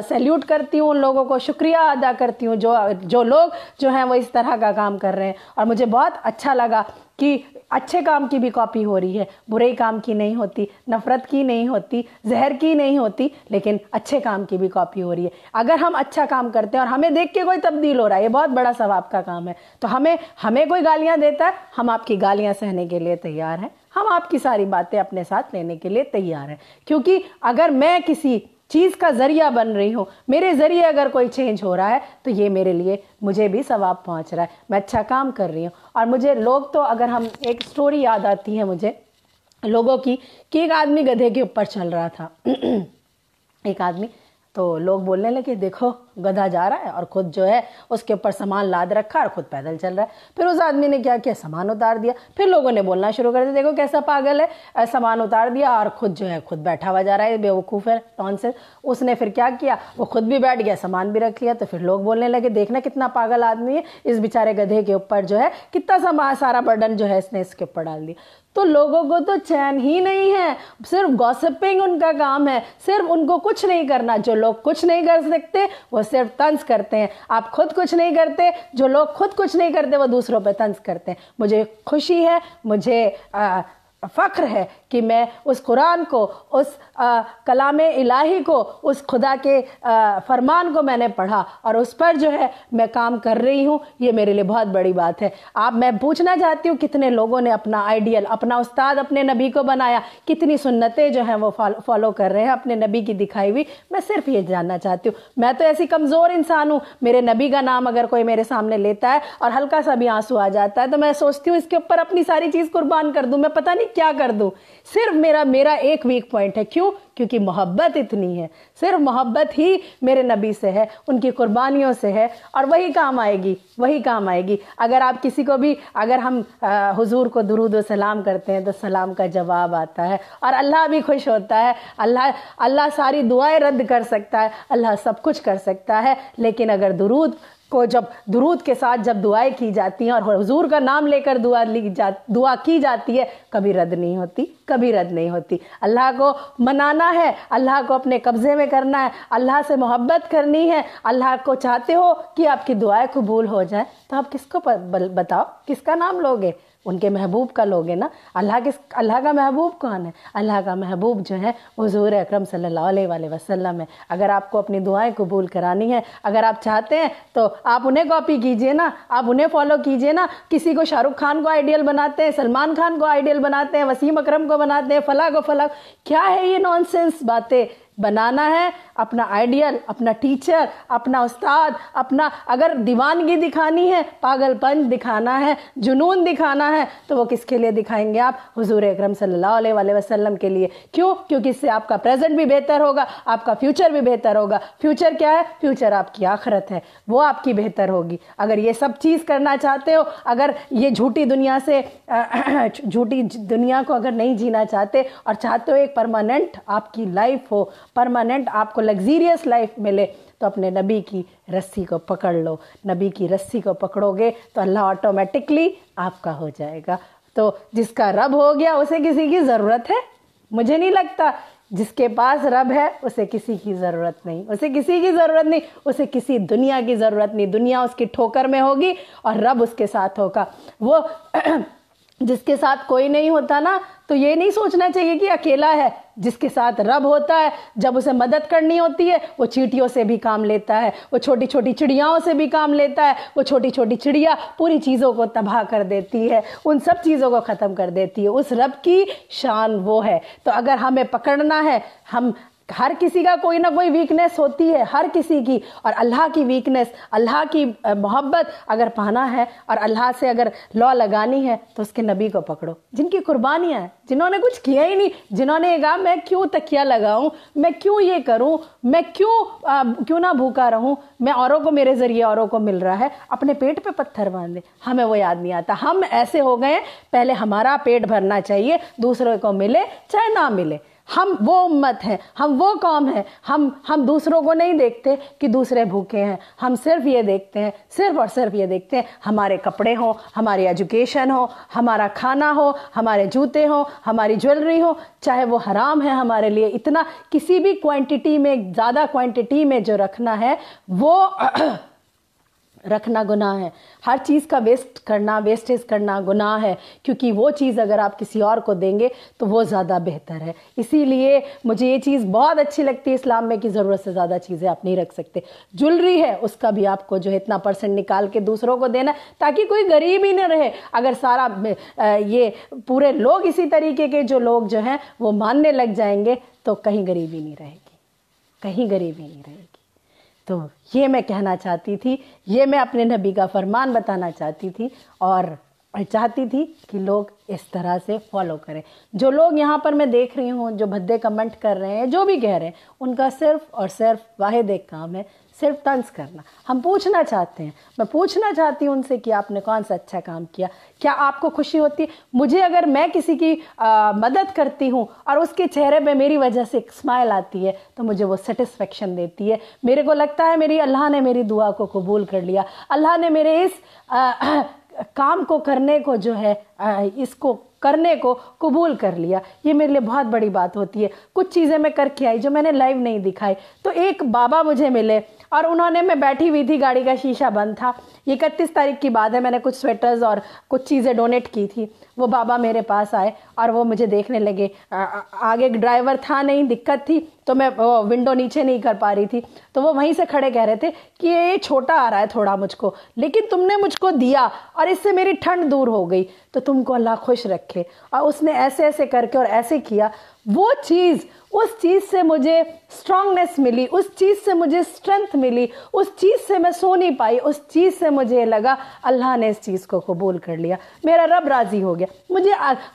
سیلیوٹ کرتی ہوں, ان لوگوں کو شکریہ ادا کرتی ہوں جو لوگ جو ہیں وہ اس طرح کا کام کر رہے ہیں. اور مجھے بہت اچھا لگا کہ اچھے کام کی بھی کاپی ہو رہی ہے, برے کام کی نہیں ہوتی, نفرت کی نہیں ہوتی, زہر کی نہیں ہوتی, لیکن اچھے کام کی بھی کاپی ہو رہی ہے. اگر ہم اچھا کام کرتے ہیں اور ہمیں دیکھ کے کوئی تبدیل ہو رہا ہے, یہ بہت بڑا ثواب کا کام ہے. تو ہمیں کوئی گالیاں دیتا ہے, ہم آپ کی گالیاں سہنے کے لیے تیار ہیں, ہم آپ کی ساری باتیں اپنے ساتھ لینے کے لیے تیار ہیں. کیونکہ اگر میں کسی چیز کا ذریعہ بن رہی ہوں, میرے ذریعے اگر کوئی چینج ہو رہا ہے, تو یہ میرے لیے مجھے بھی ثواب پہنچ رہا ہے, میں اچھا کام کر رہی ہوں. اور مجھے لوگ تو, اگر ہم ایک سٹوری یاد آتی ہے مجھے لوگوں کی, کہ ایک آدمی گدھے کے اوپر چل رہا تھا ایک آدمی, تو لوگ بولنے لگے دیکھو گدھا جا رہا ہے اور خود جو ہے اس کے اوپر سامان لاد رکھا اور خود پیدل چل رہا ہے. پھر اس آدمی نے کیا کیا, سامان اتار دیا. پھر لوگوں نے بولنا شروع کر دیا دیکھو کیسا پاگل ہے, سامان اتار دیا اور خود جو ہے خود بیٹھا ہوا جا رہا ہے, بیوقوف ہے, نانسنس. اس نے پھر کیا کیا, وہ خود بھی بیٹھ گیا, سامان بھی رکھ لیا. تو پھر لوگ بولنے لگے دیکھنا کتنا پاگل آدمی ہے, اس بیچارے گدھے کے اوپر جو ہے کتنا سارا برڈن جو ہے اس نے اس کے اوپر ڈال دیا. تو لوگوں کو تو چین ہی نہیں ہے, صرف گوسپنگ ان کا کام ہے, صرف ان کو کچھ نہیں کرنا. جو لوگ کچھ نہیں کر سکتے وہ صرف طنز کرتے ہیں. آپ خود کچھ نہیں کرتے, جو لوگ خود کچھ نہیں کرتے وہ دوسروں پہ طنز کرتے ہیں. مجھے خوشی ہے, مجھے فخر ہے کہ میں اس قرآن کو, اس کلام الہی کو, اس خدا کے فرمان کو میں نے پڑھا اور اس پر جو ہے میں کام کر رہی ہوں. یہ میرے لیے بہت بڑی بات ہے. میں پوچھنا چاہتی ہوں کتنے لوگوں نے اپنا آئیڈیل, اپنا استاد اپنے نبی کو بنایا, کتنی سنتیں جو ہیں وہ فالو کر رہے ہیں اپنے نبی کی دکھائی ہوئی. میں صرف یہ جاننا چاہتی ہوں. میں تو ایسی کمزور انسان ہوں, میرے نبی کا نام اگر کوئی میرے سامنے لیتا ہے اور ہلکا سا بھی آنسو آ جاتا ہے تو میں سوچتی ہوں اس کے اوپر اپنی ساری چیز قربان کر دوں, میں پتہ نہیں کیا کر دوں. صرف میرا ایک ویک پوائنٹ ہے. کیوں؟ کیونکہ محبت اتنی ہے, صرف محبت ہی میرے نبی سے ہے, ان کی قربانیوں سے ہے, اور وہی کام آئے گی, وہی کام آئے گی. اگر آپ کسی کو بھی, اگر ہم حضور کو درود و سلام کرتے ہیں تو سلام کا جواب آتا ہے اور اللہ بھی خوش ہوتا ہے. اللہ ساری دعائیں رد کر سکتا ہے, اللہ سب کچھ کر سکتا ہے, لیکن اگر درود کے ساتھ جب دعائیں کی جاتی ہیں اور حضور کا نام لے کر دعا کی جاتی ہے, کبھی رد نہیں ہوتی, کبھی رد نہیں ہوتی. اللہ کو منانا ہے, اللہ کو اپنے قبضے میں کرنا ہے, اللہ سے محبت کرنی ہے, اللہ کو چاہتے ہو کہ آپ کی دعائیں قبول ہو جائیں, تو آپ کس کو بتاؤ, کس کا نام لوگے؟ ان کے محبوب کا لوگے نا. اللہ کا محبوب کون ہے؟ اللہ کا محبوب جو ہے حضور اکرم صلی اللہ علیہ وسلم ہے. اگر آپ کو اپنی دعائیں قبول کرانی ہے, اگر آپ چاہتے ہیں تو آپ انہیں کاپی کیجئے نا, آپ انہیں فالو کیجئے نا. کسی کو شاہ رخ خان کو آئیڈیل بناتے ہیں, سلمان خان کو آئیڈیل بناتے ہیں, وسیم اکرم کو بناتے ہیں, فلاں کو فلاں. کیا ہے یہ نان سینس باتیں؟ بنانا ہے اپنا آئیڈیل, اپنا ٹیچر, اپنا استاد, اپنا, اگر دیوانگی دکھانی ہے, پاگل پن دکھانا ہے, جنون دکھانا ہے, تو وہ کس کے لیے دکھائیں گے آپ؟ حضور اکرم صلی اللہ علیہ وسلم کے لیے. کیوں؟ کیونکہ اس سے آپ کا پریزنٹ بھی بہتر ہوگا, آپ کا فیوچر بھی بہتر ہوگا. فیوچر کیا ہے؟ فیوچر آپ کی آخرت ہے, وہ آپ کی بہتر ہوگی. اگر یہ سب چیز کرنا چاہتے ہو, اگر یہ جھوٹی دنیا کو اگر نہیں جینا چاہتے اور چاہتے ہو ایک پرماننٹ آپ کی لائف ہو, پرماننٹ آپ کو لگزیریس لائف ملے, تو اپنے نبی کی رسی کو پکڑ لو. نبی کی رسی کو پکڑو گے تو اللہ آٹومیٹکلی آپ کا ہو جائے گا. تو جس کا رب ہو گیا اسے کسی کی ضرورت ہے؟ مجھے نہیں لگتا. جس کے پاس رب ہے اسے کسی کی ضرورت نہیں, اسے کسی کی ضرورت نہیں, اسے کسی دنیا کی ضرورت نہیں. دنیا اس کی ٹھوکر میں ہوگی اور رب اس کے ساتھ ہوگا. وہ جس کے ساتھ کوئی نہیں ہوتا نا, تو یہ نہیں سوچنا چاہیے کہ اکیلا ہے. جس کے ساتھ رب ہوتا ہے, جب اسے مدد کرنی ہوتی ہے, وہ چیٹیوں سے بھی کام لیتا ہے, وہ چھوٹی چھوٹی چڑیاؤں سے بھی کام لیتا ہے. وہ چھوٹی چھوٹی چڑیا پوری چیزوں کو تباہ کر دیتی ہے, ان سب چیزوں کو ختم کر دیتی ہے. اس رب کی شان وہ ہے. تو اگر ہمیں پکڑنا ہے, ہر کسی کا کوئی نہ کوئی ویکنیس ہوتی ہے, ہر کسی کی, اور اللہ کی ویکنیس, اللہ کی محبت اگر پانا ہے اور اللہ سے اگر لا لگانی ہے, تو اس کے نبی کو پکڑو, جن کی قربانیاں ہیں, جنہوں نے کچھ کیا ہی نہیں, جنہوں نے کہا میں کیوں تکیہ لگاؤں, میں کیوں یہ کروں, میں کیوں نہ بھوکا رہوں, میں اوروں کو, میرے ذریعے اوروں کو مل رہا ہے, اپنے پیٹ پہ پتھر باندھے. ہمیں وہ یاد نہیں آتا. ہم ایسے ہو گئے, پہلے ہمارا پیٹ بھرنا چاہیے, دوسروں کو ملے چاہے نہ ملے. ہم وہ امت ہیں, ہم وہ قوم ہیں, ہم دوسروں کو نہیں دیکھتے کہ دوسرے بھوکے ہیں, ہم صرف یہ دیکھتے ہیں, صرف اور صرف یہ دیکھتے ہیں ہمارے کپڑے ہوں, ہماری ایجوکیشن ہو, ہمارا کھانا ہو, ہمارے جوتے ہوں, ہماری جویلری ہو, چاہے وہ حرام ہے ہمارے لیے, اتنا کسی بھی کوانٹٹی میں, زیادہ کوانٹٹی میں جو رکھنا ہے وہ رکھنا گناہ ہے. ہر چیز کا ویسٹیج کرنا گناہ ہے, کیونکہ وہ چیز اگر آپ کسی اور کو دیں گے تو وہ زیادہ بہتر ہے. اسی لیے مجھے یہ چیز بہت اچھی لگتی ہے اسلام میں کہ ضرورت سے زیادہ چیزیں آپ نہیں رکھ سکتے. جویلری ہے اس کا بھی آپ کو جو ہے اتنا % نکال کے دوسروں کو دینا تاکہ کوئی غریب ہی نہ رہے. اگر سارا یہ پورے لوگ اسی طریقے کے جو لوگ جو ہیں وہ ماننے لگ جائیں گے تو کہیں غریبی نہیں رہے گی, کہیں غریبی نہیں رہے گی. تو یہ میں کہنا چاہتی تھی, یہ میں اپنے نبی کا فرمان بتانا چاہتی تھی اور چاہتی تھی کہ لوگ اس طرح سے فالو کریں. جو لوگ یہاں پر میں دیکھ رہی ہوں جو بھدے کمنٹ کر رہے ہیں, جو بھی کہہ رہے ہیں, ان کا صرف اور صرف واحد ایک کام ہے, صرف طنز کرنا. ہم پوچھنا چاہتے ہیں, میں پوچھنا چاہتی ہوں ان سے کہ آپ نے کون سا اچھا کام کیا, کیا آپ کو خوشی ہوتی ہے؟ مجھے اگر میں کسی کی مدد کرتی ہوں اور اس کے چہرے پہ میری وجہ سے ایک اسمائل آتی ہے تو مجھے وہ سیٹسفیکشن دیتی ہے. میرے کو لگتا ہے اللہ نے میری دعا کو قبول کر لیا, اللہ نے میرے اس کام کو کرنے کو جو ہے اس کو کرنے کو قبول کر لیا. یہ میرے لیے بہت بڑی بات ہوتی ہے. کچھ چیزیں میں کر کے آئی جو میں نے لائیو نہیں دکھائی. تو ایک بابا مجھے ملے اور انہوں نے, میں بیٹھی ہوئی تھی, گاڑی کا شیشہ بند تھا, 31 تاریخ کی بات ہے, میں نے کچھ سویٹرز اور کچھ چیزیں ڈونیٹ کی تھی. وہ بابا میرے پاس آئے اور وہ مجھے دیکھنے لگے. آگے ڈرائیور تھا نہیں, دقت تھی, تو میں ونڈو نیچے نہیں کر پا رہی تھی. تو وہ وہیں سے کھڑے کہہ رہے تھے کہ یہ چھوٹا آ رہا ہے تھوڑا مجھ کو, لیکن تم نے مجھ کو دیا اور اس سے میری ٹھنڈ دور ہو گئی, تو تم کو اللہ خوش رکھے. اور اس نے ایسے ایسے کر کے اور ایسے کیا. وہ چیز, اس چیز سے مجھے اسٹرانگنیس ملی, اس چیز سے مجھے اسٹرینتھ ملی, اس چیز سے میں سو نہیں پائی, اس چیز سے مجھے لگا اللہ نے اس چیز کو قبول کر لیا, میرا رب راضی ہو گیا. مجھے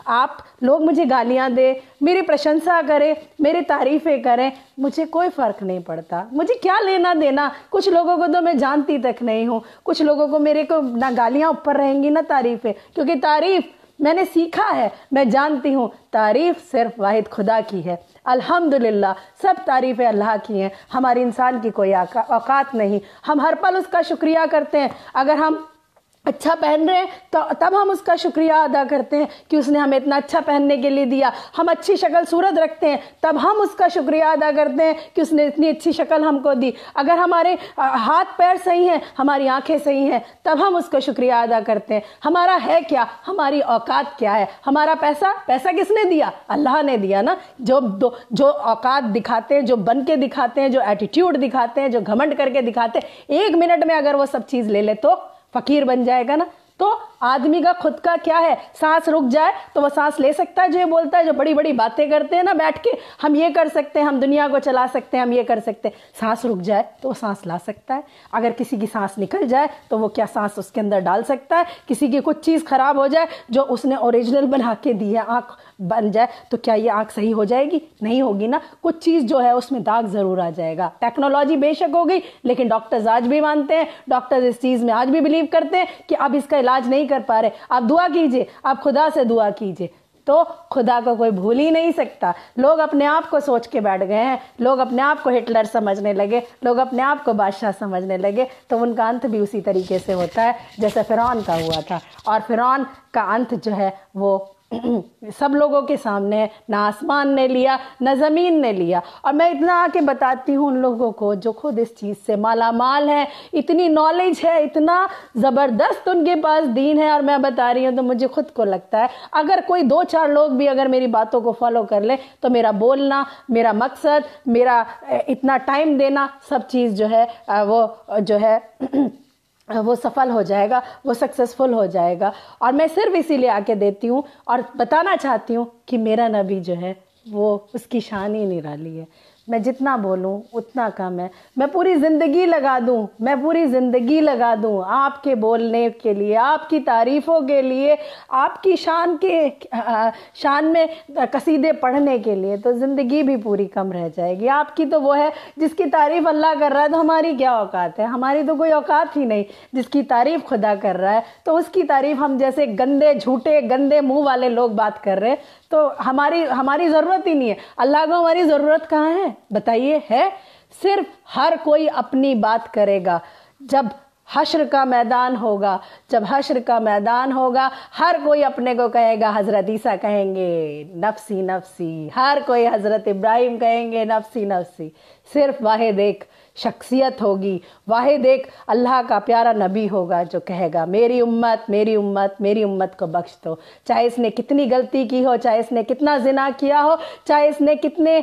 آپ لوگ مجھے گالیاں دے, میری پرشنسا کرے, میری تعریفیں کریں, مجھے کوئی فرق نہیں پڑتا. مجھے کیا لینا دینا. کچھ لوگوں کو تو میں جانتی تک نہیں ہوں, کچھ لوگوں کو میرے کو نہ گالیاں اوپر رہیں گی نہ تعریفیں, کیونکہ تعریف میں نے سیکھا ہے, میں جانتی ہوں تعریف صرف واحد خدا کی ہے. الحمدللہ سب تعریفیں اللہ کی ہیں, ہماری انسان کی کوئی اوقات نہیں. ہم ہر پل اس کا شکریہ کرتے ہیں. اگر ہم اچھا پہن رہے ہیں تو تب ہم اس کا شکریہ ادا کرتے ہیں کہ اس نے ہمیں اتنا اچھا پہننے کے لیے دیا. ہم اچھی شکل صورت رکھتے ہیں تب ہم اس کا شکریہ ادا کرتے ہیں کہ اس نے اتنی اچھی شکل ہم کو دی. اگر ہمارے ہاتھ پیر صحیح ہیں, ہماری آنکھیں صحیح ہیں, تب ہم اس کا شکریہ ادا کرتے ہیں. ہمارا ہے کیا, ہماری اوقات کیا ہے, ہمارا پیسہ کس نے دیا؟ اللہ نے دیا نا. جو اوقات دکھاتے ہیں, جو بن کے دکھاتے ہیں, جو ایٹیٹیوڈ دکھاتے ہیں, جو گھمنڈ کر کے دکھاتے ہیں, 1 منٹ میں اگر وہ سب چیز لے لے تو فقیر بن جائے گا نا. تو آدمی کا خود کا کیا ہے, سانس رک جائے تو وہ سانس لے سکتا ہے. جو یہ بولتا ہے, جو بڑی بڑی باتیں کرتے ہیں نا بیٹھ کے, ہم یہ کر سکتے ہیں, ہم دنیا کو چلا سکتے ہیں, ہم یہ کر سکتے ہیں, سانس رک جائے تو وہ سانس لا سکتا ہے. اگر کسی کی سانس نکل جائے تو وہ کیا سانس اس کے اندر ڈال سکتا ہے؟ کسی کی کچھ چیز خراب ہو جائے جو اس نے اوریجنل بنا کے دی ہے, آنکھ بن جائے, تو کیا یہ آنکھ صحیح ہو جائے گی؟ نہیں ہوگی نا. کچھ چیز جو ہے اس میں داغ ضرور آ جائے گا. ٹیکنالوجی بے شک ہو گئی, لیکن ڈاکٹرز آج بھی مانتے ہیں, ڈاکٹرز اس چیز میں آج بھی بلیو کرتے ہیں کہ اب اس کا علاج نہیں کر پا رہے. آپ دعا کیجئے, آپ خدا سے دعا کیجئے, تو خدا کو کوئی بھول ہی نہیں سکتا. لوگ اپنے آپ کو سوچ کے بیٹھ گئے ہیں, لوگ اپنے آپ کو ہٹلر سمجھنے لگے, لوگ اپنے آپ کو بادشاہ سمجھنے لگے, تو ان کا انت بھی اسی طریقے سے ہوتا ہے جیسے فرعون کا ہوا تھا. اور فرعون کا انت جو ہے وہ سب لوگوں کے سامنے ہے. نہ آسمان نے لیا نہ زمین نے لیا. اور میں اتنا آ کے بتاتی ہوں ان لوگوں کو جو خود اس چیز سے مالا مال ہے, اتنی نالج ہے, اتنا زبردست ان کے پاس دین ہے, اور میں بتا رہی ہوں تو مجھے خود کو لگتا ہے اگر کوئی 2-4 لوگ بھی اگر میری باتوں کو فالو کر لے تو میرا بولنا, میرا مقصد, میرا اتنا ٹائم دینا, سب چیز جو ہے وہ جو ہے وہ سفل ہو جائے گا, وہ سکسیسفل ہو جائے گا. اور میں صرف اسی لیے آ کے دیتی ہوں اور بتانا چاہتی ہوں کہ میرا نبی جو ہے وہ اس کی شان ہی نرالی ہے. میں جتنا بولوں اتنا کم ہے. میں پوری زندگی لگا دوں، میں پوری زندگی لگا دوں آپ کے بولنے کے لیے، آپ کی تعریفوں کے لیے، آپ کی شان میں قصیدے پڑھنے کے لیے، تو زندگی بھی پوری کم رہ جائے گی. آپ کی تو وہ ہے جس کی تعریف اللہ کر رہا ہے، تو ہماری کیا اوقات ہے؟ ہماری تو کوئی اوقات ہی نہیں. جس کی تعریف خدا کر رہا ہے تو اس کی تعریف ہم جیسے گندے جھوٹے گندے منہ والے لوگ بات کر رہے ہیں، تو ہماری ضرورت ہی نہیں ہے. اللہ کو ہماری ضرورت کہاں ہے بتائیے؟ ہے صرف ہر کوئی اپنی بات کرے گا. جب حشر کا میدان ہوگا، جب حشر کا میدان ہوگا، ہر کوئی اپنے کو کہے گا. حضرت عیسیٰ کہیں گے نفسی نفسی، ہر کوئی حضرت ابراہیم کہیں گے نفسی نفسی. صرف واحد ایک شخصیت ہوگی، واحد ایک اللہ کا پیارا نبی ہوگا جو کہے گا میری امت میری امت میری امت کو بخش دو. چاہے اس نے کتنی غلطی کی ہو، چاہے اس نے کتنا زنا کیا ہو، چاہے اس نے کتنے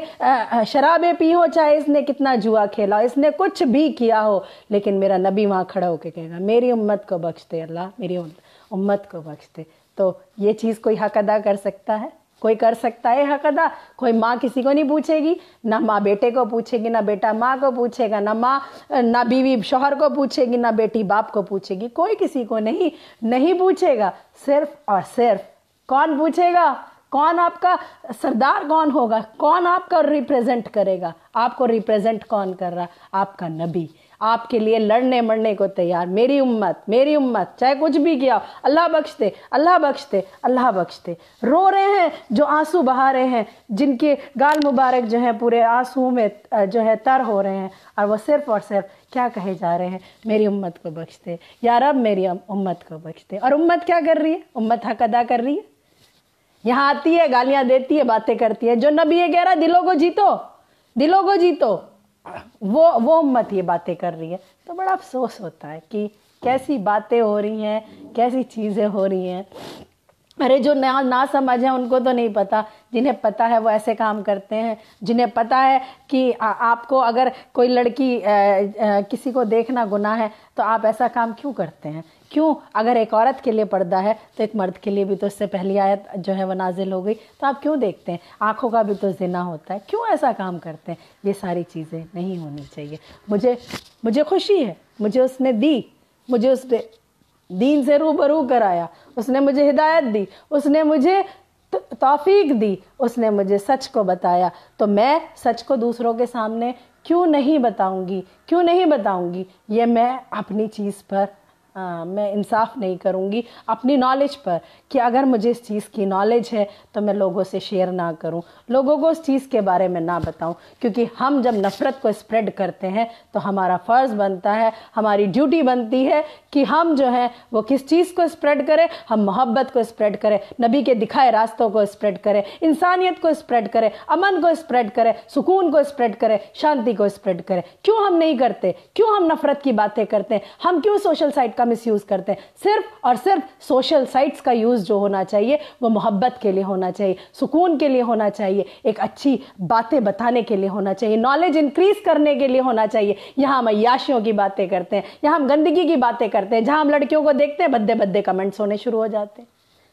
شرابیں پی ہو، چاہے اس نے کتنا جوا کھیلا ہو، اس نے کچھ بھی کیا ہو، لیکن میرا نبی وہاں کھڑا ہو کے کہے گا میری امت کو بخش دے اللہ، میری امت کو بخش دے. تو یہ چیز کوئی حق ادا کر سکتا ہے؟ کوئی کر سکتا ہے حق ادا؟ کوئی ماں کسی کو نہیں پوچھے گی، نہ ماں بیٹے کو پوچھے گی، نہ بیٹا ماں کو پوچھے گا، نہ بیوی شوہر کو پوچھے گی، نہ بیٹی باپ کو پوچھے گی. کوئی کسی کو نہیں پوچھے گا. صرف اور صرف کون پوچھے گا؟ کون آپ کا سردار کون ہوگا؟ کون آپ کا ریپریزنٹ کرے گا؟ آپ کو ریپریزنٹ کون کر رہا؟ آپ کا نبی. آپ کے لیے لڑنے مرنے کو تیار. میری امت چاہے کچھ بھی کیا ہو، اللہ بخش دے اللہ بخش دے اللہ بخش دے. رو رہے ہیں جو آنسو بہا رہے ہیں، جن کے گال مبارک جو ہیں پورے آنسو میں جو ہے تر ہو رہے ہیں، اور وہ صرف اور صرف کیا کہے جا رہے ہیں؟ میری امت کو بخش دے یا رب، میری امت کو بخش دے. اور امت کیا کر رہی ہے؟ امت حق ادا کر رہی ہے. یہاں آتی ہے، گالیاں دیتی ہے، باتیں کرتی ہے. جو نبی یہ کہہ رہا ہے دلوں کو جیتو، دلوں کو جیتو، وہ امت یہ باتیں کر رہی ہے. تو بڑا افسوس ہوتا ہے کہ کیسی باتیں ہو رہی ہیں، کیسی چیزیں ہو رہی ہیں. ارے جو نہ سمجھ ہیں ان کو تو نہیں پتا، جنہیں پتا ہے وہ ایسے کام کرتے ہیں. جنہیں پتا ہے کہ آپ کو اگر کوئی لڑکی کسی کو دیکھنا گناہ ہے تو آپ ایسا کام کیوں کرتے ہیں؟ کیوں؟ اگر ایک عورت کے لیے پردہ ہے تو ایک مرد کے لیے بھی تو اس سے پہلی آیت جو ہے وہ نازل ہو گئی، تو آپ کیوں دیکھتے ہیں؟ آنکھوں کا بھی تو زنا ہوتا ہے، کیوں ایسا کام کرتے ہیں؟ یہ ساری چیزیں نہیں ہونی چاہیے. مجھے خوشی ہے، مجھے اس نے دی، مجھے اس نے دین سے روبرو کرایا، اس نے مجھے ہدایت دی، اس نے مجھے توفیق دی، اس نے مجھے سچ کو بتایا. تو میں سچ کو دوسروں کے سامنے کیوں نہیں بتاؤں گی؟ یہ میں اپنی چیز پر میں انصاف نہیں کروں گی، اپنی نالج پر، کہ اگر مجھے اس چیز کی نالج ہے تو میں لوگوں سے شیئر نہ کروں، لوگوں کو اس چیز کے بارے میں نہ بتاؤں. کیونکہ ہم جب نفرت کو اسپریڈ کرتے ہیں تو ہمارا فرض بنتا ہے، ہماری ڈیوٹی بنتی ہے کہ ہم جو ہے وہ کس چیز کو اسپریڈ کریں؟ ہم محبت کو اسپریڈ کریں، نبی کے دکھائے راستوں کو اسپریڈ کریں، انسانیت کو اسپریڈ کریں، امن کو اسپریڈ کریں، سکون کو اسپریڈ کریں، شانتی کو اسپریڈ کریں. کیوں ہم نہیں کرتے؟ کیوں ہم نفرت کی باتیں کرتے ہیں؟ ہم کیوں سوشل سائٹ کا مس یوز کرتے ہیں؟ صرف اور صرف سوشل سائٹس کا یوز جو ہونا چاہیے وہ محبت کے لیے ہونا چاہیے، سکون کے لیے ہونا چاہیے، ایک اچھی باتیں بتانے کے لیے ہونا چاہیے، نالج انکریز کرنے کے لیے ہونا چاہیے. یہاں ہم عیاشیوں کی باتیں کرتے ہیں، یہاں ہم گندگی کی باتیں کرتے ہیں، جہاں ہم لڑکیوں کو دیکھتے ہیں بھدے کمنٹس ہونے شروع ہو جاتے ہیں.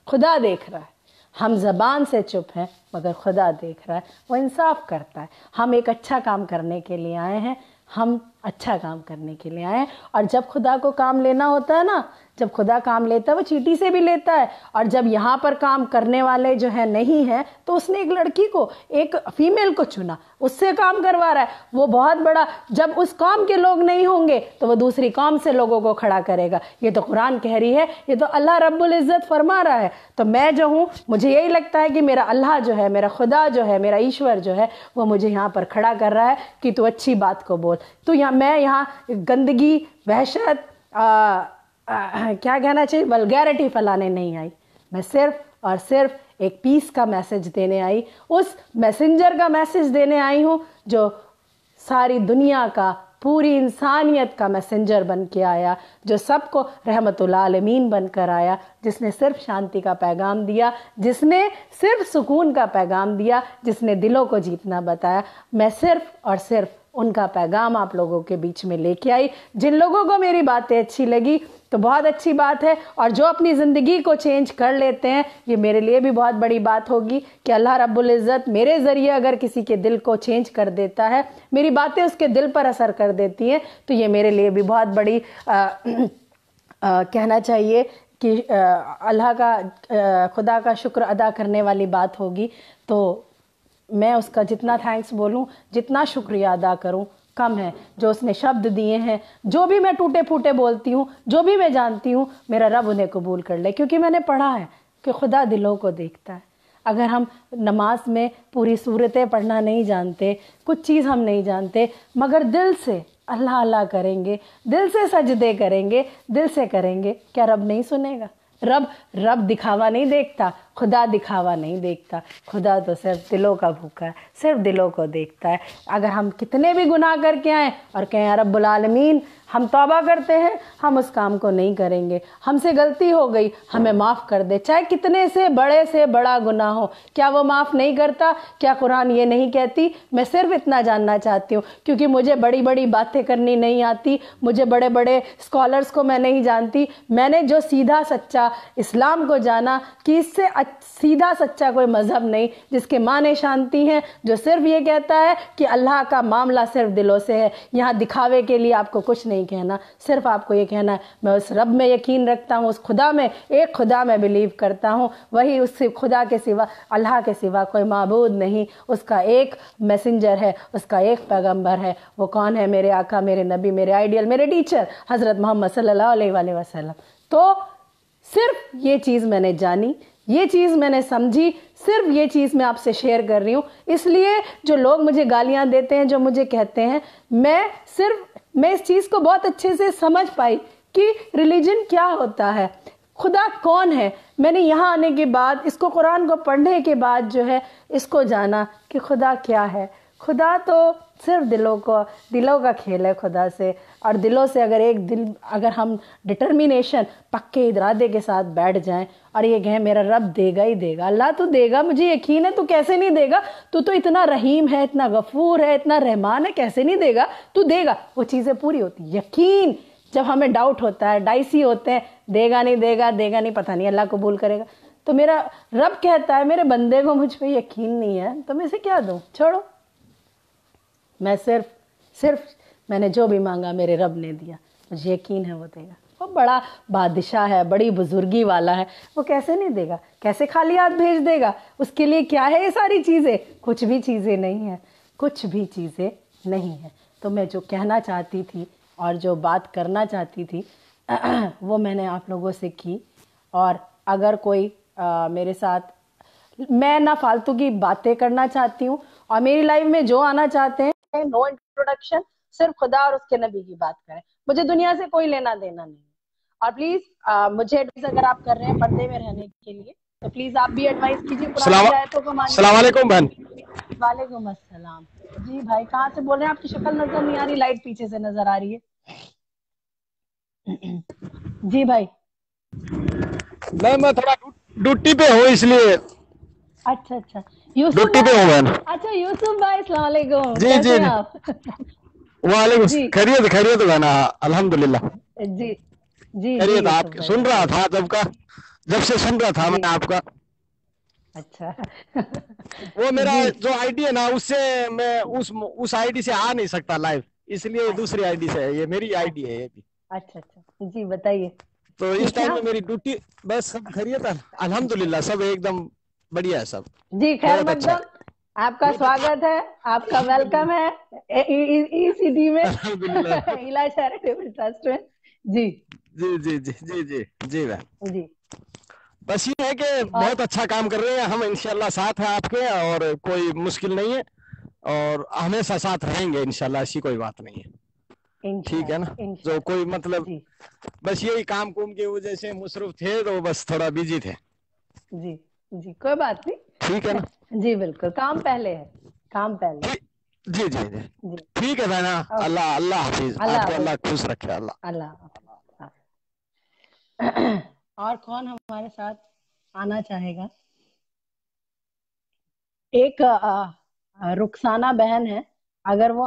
خدا دیکھ رہا ہے، ہم زبان سے چپ ہیں مگر خدا دیکھ رہا ہے، وہ انصاف کرتا ہے. ہم ایک اچھا کام کرنے کے لیے آئے ہیں، ہم اچھا کام کرنے کے لیے آئے ہیں. اور جب خدا کو کام لینا ہوتا ہے نا، جب خدا کام لیتا ہے وہ چیٹی سے بھی لیتا ہے. اور جب یہاں پر کام کرنے والے جو ہے نہیں ہیں تو اس نے ایک لڑکی کو، ایک فیمیل کو چنا، اس سے کام کروا رہا ہے. وہ بہت بڑا، جب اس قوم کے لوگ نہیں ہوں گے تو وہ دوسری قوم سے لوگوں کو کھڑا کرے گا. یہ تو قرآن کہہ رہی ہے، یہ تو اللہ رب العزت فرما رہا ہے. تو میں جو ہوں، مجھے یہی لگتا ہے کہ میرا اللہ جو ہے، میرا خدا جو ہے، میرا ایشور جو ہے، وہ مجھے یہاں پر کھڑا کر رہا ہے کہ تو اچھی بات کو بول. تو میں یہاں گندگی، وحشت، کیا کہنا چاہیے، ولگیرٹی پھیلانے نہیں آئی. میں صرف اور صرف ایک پیس کا میسج دینے آئی، اس میسنجر کا میسج دینے آئی ہوں جو ساری دنیا کا، پوری انسانیت کا میسنجر بن کے آیا، جو سب کو رحمت العالمین بن کر آیا، جس نے صرف شانتی کا پیغام دیا، جس نے صرف سکون کا پیغام دیا، جس نے دلوں کو جیتنا بتایا. میں صرف اور صرف ان کا پیغام آپ لوگوں کے بیچ میں لے کے آئی. جن لوگوں کو میری باتیں اچھی لگی تو بہت اچھی بات ہے, اور جو اپنی زندگی کو چینج کر لیتے ہیں یہ میرے لیے بھی بہت بڑی بات ہوگی کہ اللہ رب العزت میرے ذریعے اگر کسی کے دل کو چینج کر دیتا ہے, میری باتیں اس کے دل پر اثر کر دیتی ہیں, تو یہ میرے لیے بھی بہت بڑی کہنا چاہیے کہ اللہ کا خدا کا شکر ادا کرنے والی بات ہوگی. تو میں اس کا جتنا تھینکس بولوں, جتنا شکریہ ادا کروں کم ہے. جو اس نے شبد دیے ہیں, جو بھی میں ٹوٹے پھوٹے بولتی ہوں, جو بھی میں جانتی ہوں, میرا رب انہیں قبول کر لے, کیونکہ میں نے پڑھا ہے کہ خدا دلوں کو دیکھتا ہے. اگر ہم نماز میں پوری صورتیں پڑھنا نہیں جانتے, کچھ چیز ہم نہیں جانتے, مگر دل سے اللہ اللہ کریں گے, دل سے سجدے کریں گے, دل سے کریں گے, کیا رب نہیں سنے گا؟ رب دکھاوا نہیں دیکھتا, خدا دکھاوا نہیں دیکھتا. خدا تو صرف دلوں کا بھوکا ہے, صرف دلوں کو دیکھتا ہے. اگر ہم کتنے بھی گناہ کر کے آئیں اور کہیں رب العالمین ہم توبہ کرتے ہیں, ہم اس کام کو نہیں کریں گے, ہم سے غلطی ہو گئی, ہمیں معاف کر دے, چاہے کتنے سے بڑا گناہ ہو, کیا وہ معاف نہیں کرتا؟ کیا قرآن یہ نہیں کہتی؟ میں صرف اتنا جاننا چاہتی ہوں, کیونکہ مجھے بڑی بڑی باتیں کرنی نہیں آتی, مجھے بڑے بڑے اسکالرس کو میں نہیں جانتی. میں نے جو سیدھا سچا اسلام کو جانا کہ اس سے سیدھا سچا کوئی مذہب نہیں جس کے معنی شانتی ہیں, جو صرف یہ کہتا ہے کہ اللہ کا معاملہ صرف دلوں سے ہے. یہاں دکھاوے کے لیے آپ کو کچھ نہیں کہنا, صرف آپ کو یہ کہنا ہے میں اس رب میں یقین رکھتا ہوں, اس خدا میں, ایک خدا میں بلیو کرتا ہوں, وہی اس خدا کے سوا, اللہ کے سوا کوئی معبود نہیں, اس کا ایک میسنجر ہے, اس کا ایک پیغمبر ہے. وہ کون ہے؟ میرے آقا, میرے نبی, میرے آئیڈیل, میرے ٹیچر حضرت محمد صلی اللہ علیہ وآلہ وسلم. تو صرف یہ چیز میں نے جانی, یہ چیز میں نے سمجھی, صرف یہ چیز میں آپ سے شیئر کر رہی ہوں. اس لیے جو لوگ مجھے گالیاں دیتے ہیں, جو مجھے کہتے ہیں, میں اس چیز کو بہت اچھے سے سمجھ پائی کہ ریلیجن کیا ہوتا ہے, خدا کون ہے. میں نے یہاں آنے کے بعد, اس کو قرآن کو پڑھنے کے بعد جو ہے اس کو جانا کہ خدا کیا ہے. خدا تو صرف دلوں کا کھیل ہے خدا سے. اور دلوں سے اگر ہم ڈٹرمینیشن, پکے ارادے کے ساتھ بیٹھ جائیں اور یہ کہیں میرا رب دے گا ہی دے گا, اللہ تو دے گا, مجھے یقین ہے, تو کیسے نہیں دے گا, تو اتنا رحیم ہے, اتنا غفور ہے, اتنا رحمان ہے, کیسے نہیں دے گا, تو دے گا. وہ چیزیں پوری ہوتی. یقین جب ہمیں ڈاؤٹ ہوتا ہے, ڈائسی ہوتے ہیں, دے گا نہیں, پتہ نہیں اللہ قبول کرے گا. تو میرا رب کہتا ہے میرے بندے کو مجھ پہ یقین نہیں ہے, تو میں اسے کیا دوں, چھوڑو. میں صرف میں نے جو بھی مانگا میرے رب نے دیا, مجھے یقین ہے وہ دے گا. وہ بڑا بادشاہ ہے, بڑی بزرگی والا ہے, وہ کیسے نہیں دے گا, کیسے خالی ہاتھ بھیج دے گا. اس کے لیے کیا ہے یہ ساری چیزیں؟ کچھ بھی چیزیں نہیں ہیں, کچھ بھی چیزیں نہیں ہیں. تو میں جو کہنا چاہتی تھی اور جو بات کرنا چاہتی تھی وہ میں نے آپ لوگوں سے کی. اور اگر کوئی میرے ساتھ, میں نہ فالتو کی باتیں کرنا چاہتی ہوں, اور میری لائف میں جو آنا چاہتے ہیں نو انٹروڈکشن, صرف خدا اور اس کے نبی کی بات کریں, مجھے دنیا سے کوئی لینا دینا نہیں. اور پلیز مجھے ایڈوائز اگر آپ کر رہے ہیں پردے میں رہنے کے لیے تو پلیز آپ بھی ایڈوائز کیجیے قرآن کی آیتوں کو مانیے.
السلام علیکم بہن.
وعلیکم السلام. جی بھائی, کہاں سے بول رہے ہیں؟ آپ کی شکل نظر نہیں آ رہی, لائٹ پیچھے سے نظر آ رہی ہے. جی بھائی.
میں تھوڑا ڈیوٹی پہ ہوں اس لیے.
اچھا یوسف
ڈیوٹی پہ
بھائی.
ہوں بہن.
اچھا یوسف بھائی, السلام علیکم,
جی
کیسے
جی
ہیں
جی,
آپ؟
وعلیکم
جی
خیریت بہن, الحمدللہ
جی جی
خیریت. آپ
یوسف بھائی
سن رہا
بتائیے.
تھا جب سے سن رہا تھا
جی
میں آپ کا.
اچھا.
وہ میرا
جی
جو آئی ڈی ہے نا, اس سے میں اس آئی ڈی سے آ نہیں سکتا لائیو, اس لیے دوسری آئی ڈی سے ہے. یہ میری آئی ڈی ہے یہ بھی.
اچھا جی بتائیے.
تو اس
ٹھیک ہے
ٹائم میں
آپ؟
میری ڈیوٹی, بس سب خیریت ہے الحمدللہ, سب ایک دم بڑھیا ہے سب.
جی خیر
بہت اچھا
مقدم,
ہے.
آپ کا
بہت اچھا.
سواگت ہے, آپ کا ویلکم ہے ای سی ڈی میں,
الحمدللہ.
الہ چیریٹیبل ٹرسٹ میں. جی
جی جی جی جی جی جی بہن.
جی.
بس یہ ہے کہ
اور
بہت اچھا کام کر رہے ہیں ہم, انشاءاللہ ساتھ ہیں آپ کے, اور کوئی مشکل نہیں ہے, اور ہمیشہ ساتھ رہیں گے انشاءاللہ, ایسی کوئی بات نہیں ہے. ٹھیک ہے نا,
انشاءاللہ
جو کوئی
انشاءاللہ.
مطلب
جی
بس یہی کام کی وجہ سے مصروف تھے, تو بس تھوڑا بیزی تھے.
جی جی کوئی بات
ٹھیک ہے
نہیں.
نا.
جی بالکل, کام پہلے ہے, کام پہلے.
جی جی جی
جی
ٹھیک ہے بہنا.
اوکے.
اللہ حافظ, آپ
اللہ
کو اللہ
حافظ.
خوش رکھے. اللہ.
اللہ حافظ. اور کون ہمارے ساتھ آنا چاہے گا؟ ایک رخسانہ بہن ہے, اگر وہ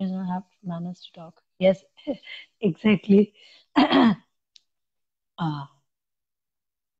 You don't have manners to talk. Yes, exactly.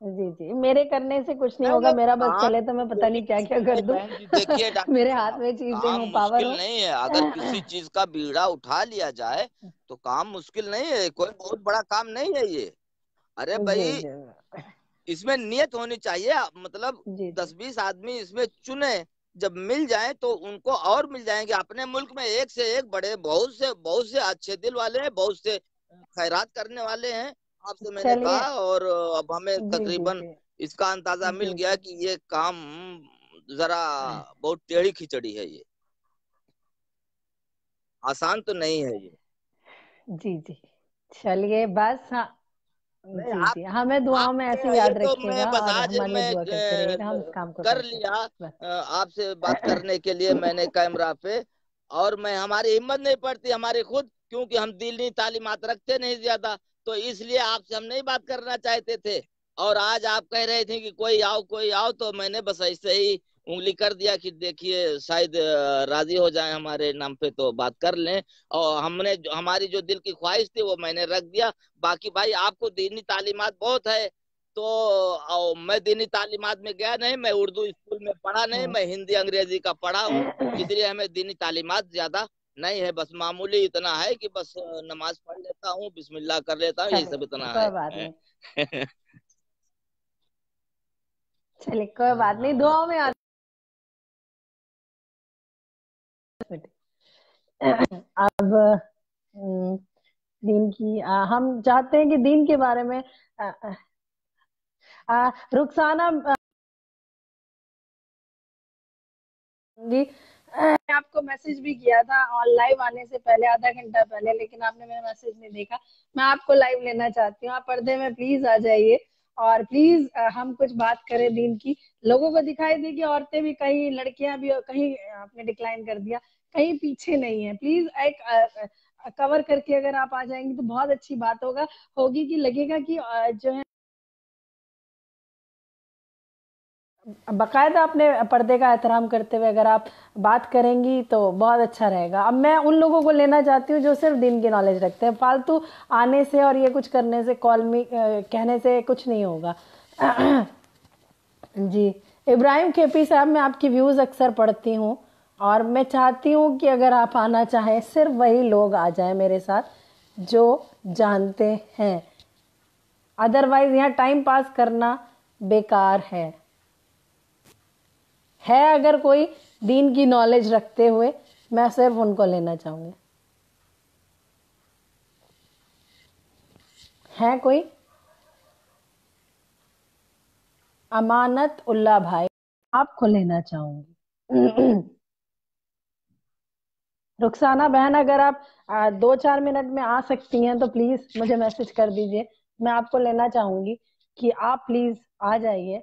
جی جی، میرے کرنے سے کچھ نہیں
نہیں
ہوگا،
نہیں،
میرا بس
کام
چلے تو میں پتہ
کوئی
نہیں کیا کیا
مشکل
کر
نہیں
دوں
بہن جی، دیکھیے ڈاکٹر
میرے ہاتھ
صاحب،
میں چیزیں
کام
ہوں، پاور
مشکل
ہو
نہیں ہے، اگر کسی چیز کا بیڑا اٹھا لیا جائے تو کام مشکل نہیں ہے، کوئی بہت بڑا کام نہیں ہے یہ. ارے
جی
بھائی
جی
اس میں نیت ہونی چاہیے، مطلب
جی
10-20 آدمی اس میں چنے، جب مل جائیں تو ان کو اور مل جائیں گے. اپنے ملک میں ایک سے ایک بڑے بہت سے اچھے دل والے ہیں، بہت سے خیرات کرنے والے ہیں. آپ سے میں نے
چلیے.
کہا، اور اب ہمیں
جی جی
تقریباً
جی
اس کا اندازہ مل
جی
گیا
جی
کہ یہ کام ذرا بہت ٹیڑھی کھچڑی ہے، یہ آسان تو نہیں ہے یہ.
جی جی چلیے بس. ہاں
نہیں
جی جی، ہمیں دعاؤں میں
آپ
ایسے
یہ
یاد
تو
رکھیے
میں
گا
بس
اور
آج
ہمارے لیے
میں
دعا کرتے رہیے گا، ہم اس کام کو
کر
کر
لیا
سکیں بس.
آپ سے بات کرنے کے لیے میں نے کیمرہ پہ، اور میں ہماری ہمت نہیں پڑتی ہماری خود، کیونکہ ہم دینی تعلیمات رکھتے نہیں زیادہ، تو اس لیے آپ سے ہم نہیں بات کرنا چاہتے تھے. اور آج آپ کہہ رہے تھے کہ کوئی آؤ، تو میں نے بس ایسے ہی انگلی کر دیا کہ دیکھیے شاید راضی ہو جائیں ہمارے نام پہ تو بات کر لیں. اور ہماری جو دل کی خواہش تھی وہ میں نے رکھ دیا. باقی بھائی آپ کو دینی تعلیمات بہت ہے، تو میں دینی تعلیمات میں گیا نہیں، میں اردو اسکول میں پڑھا نہیں، میں ہندی انگریزی کا پڑھا ہوں، اس لیے ہمیں دینی تعلیمات زیادہ نہیں ہے. بس معمولی اتنا ہے کہ بس نماز پڑھ لیتا ہوں، بسم اللہ کر لیتا ہوں، یہی
چلیے
سب اتنا
کوئی بات
ہے.
نہیں، چلیے کوئی بات نہیں، دعاؤں میں یاد. اب دین کی ہم چاہتے ہیں کہ دین کے بارے میں رخسانہ جی، میں آپ کو میسج بھی کیا تھا آن لائیو آنے سے پہلے، آدھا گھنٹہ پہلے، لیکن آپ نے میرا میسج نہیں دیکھا. میں آپ کو لائیو لینا چاہتی ہوں، آپ پردے میں پلیز آ جائیے اور پلیز ہم کچھ بات کریں دین کی. لوگوں کو دکھائی دی کہ عورتیں بھی کہیں، لڑکیاں بھی، کہیں آپ نے ڈکلائن کر دیا، کہیں پیچھے نہیں ہے. پلیز ایک کور کر کے اگر آپ آ جائیں گی تو بہت اچھی بات ہوگی کہ لگے گا کہ جو ہے باقاعدہ اپنے پردے کا احترام کرتے ہوئے اگر آپ بات کریں گی تو بہت اچھا رہے گا. اب میں ان لوگوں کو لینا چاہتی ہوں جو صرف دین کی نالج رکھتے ہیں. فالتو آنے سے اور یہ کچھ کرنے سے، کال می کہنے سے کچھ نہیں ہوگا. جی ابراہیم کھیپی صاحب، میں آپ کی ویوز اکثر پڑھتی ہوں اور میں چاہتی ہوں کہ اگر آپ آنا چاہیں صرف وہی لوگ آ جائیں میرے ساتھ جو جانتے ہیں، ادروائز یہاں ٹائم پاس کرنا بیکار ہے. اگر کوئی دین کی نالج رکھتے ہوئے، میں صرف ان کو لینا چاہوں گی. ہے کوئی؟ امانت اللہ بھائی، آپ کو لینا چاہوں گی. رخسانہ بہن، اگر آپ 2-4 منٹ میں آ سکتی ہیں تو پلیز مجھے میسج کر دیجئے، میں آپ کو لینا چاہوں گی کہ آپ پلیز آ جائیے.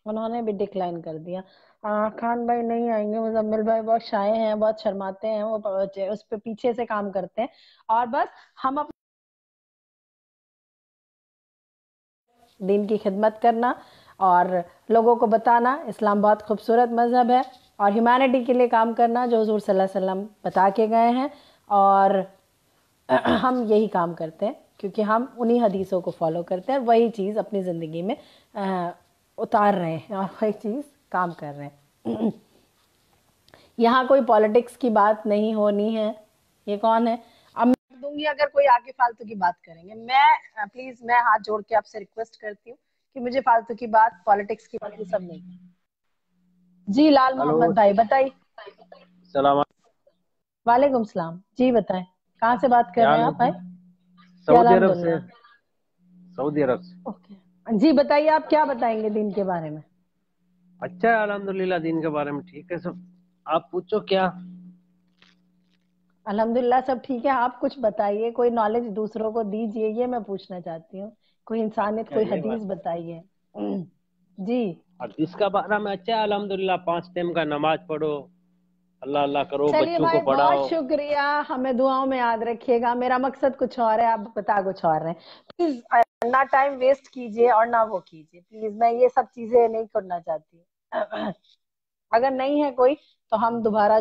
انہوں نے بھی ڈکلائن کر دیا. خان بھائی نہیں آئیں گے، مزمل بھائی بہت شائع ہیں، بہت شرماتے ہیں، وہ اس پہ پیچھے سے کام کرتے ہیں. اور بس ہم دین کی خدمت کرنا اور لوگوں کو بتانا اسلام بہت خوبصورت مذہب ہے، اور ہیومینٹی کے لیے کام کرنا جو حضور صلی اللہ علیہ وسلم بتا کے گئے ہیں. اور ہم یہی کام کرتے ہیں کیونکہ ہم انہی حدیثوں کو فالو کرتے ہیں، وہی چیز اپنی زندگی میں اتار رہے ہیں اور وہی چیز کام کر رہے ہیں. یہاں کوئی پالیٹکس کی بات نہیں ہونی ہے. یہ کون ہے؟ اب میں دوں گی اگر کوئی آگے فالتو کی بات کریں گے. میں پلیز، میں ہاتھ جوڑ کے آپ سے ریکویسٹ کرتی ہوں کہ مجھے فالتو کی بات، پالیٹکس کی بات، یہ سب نہیں کرنی. جی لال
ہلو،
محمد بھائی بتائیے.
السلام علیکم.
وعلیکم السلام. جی بتائیں، کہاں سے بات کر
کیا
رہے
حال
ہیں
ہے
آپ
جی؟
بھائی؟ جی
سعودی عرب سے.
الحمدللہ.
سعودی عرب سے.
اوکے جی بتائیے، آپ کیا بتائیں گے دین کے بارے میں؟
اچھا ہے الحمدللہ، دین کے بارے میں ٹھیک ہے سب. آپ پوچھو کیا.
الحمدللہ سب ٹھیک ہے. آپ کچھ بتائیے، کوئی نالج دوسروں کو دیجیے، یہ میں پوچھنا چاہتی ہوں. کوئی انسانیت،
اچھا
کوئی
یہ
حدیث
بات ہے.
بتائیے. جی
اب اس کا بارے میں اچھا ہے الحمدللہ، 5 ٹائم کا نماز پڑھو، اللہ اللہ کرو،
چلیے
بچوں کو
بھائی، بہت
پڑھاؤ.
شکریہ. ہمیں دعاؤں میں یاد رکھیے گا. میرا مقصد کچھ اور ہے، آپ بتا کچھ اور رہے ہیں. پلیز نہ ٹائم ویسٹ کیجیے اور نہ وہ کیجیے پلیز. میں یہ سب چیزیں نہیں کرنا چاہتی. اگر نہیں ہے کوئی تو ہم دوبارہ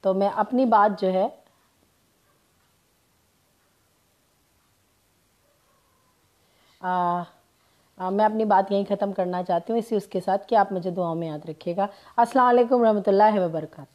تو میں اپنی بات جو ہے میں اپنی بات یہیں ختم کرنا چاہتی ہوں، اس کے ساتھ کہ آپ مجھے دعاؤں میں یاد رکھیے گا۔ السلام علیکم ورحمۃ اللہ وبرکاتہ۔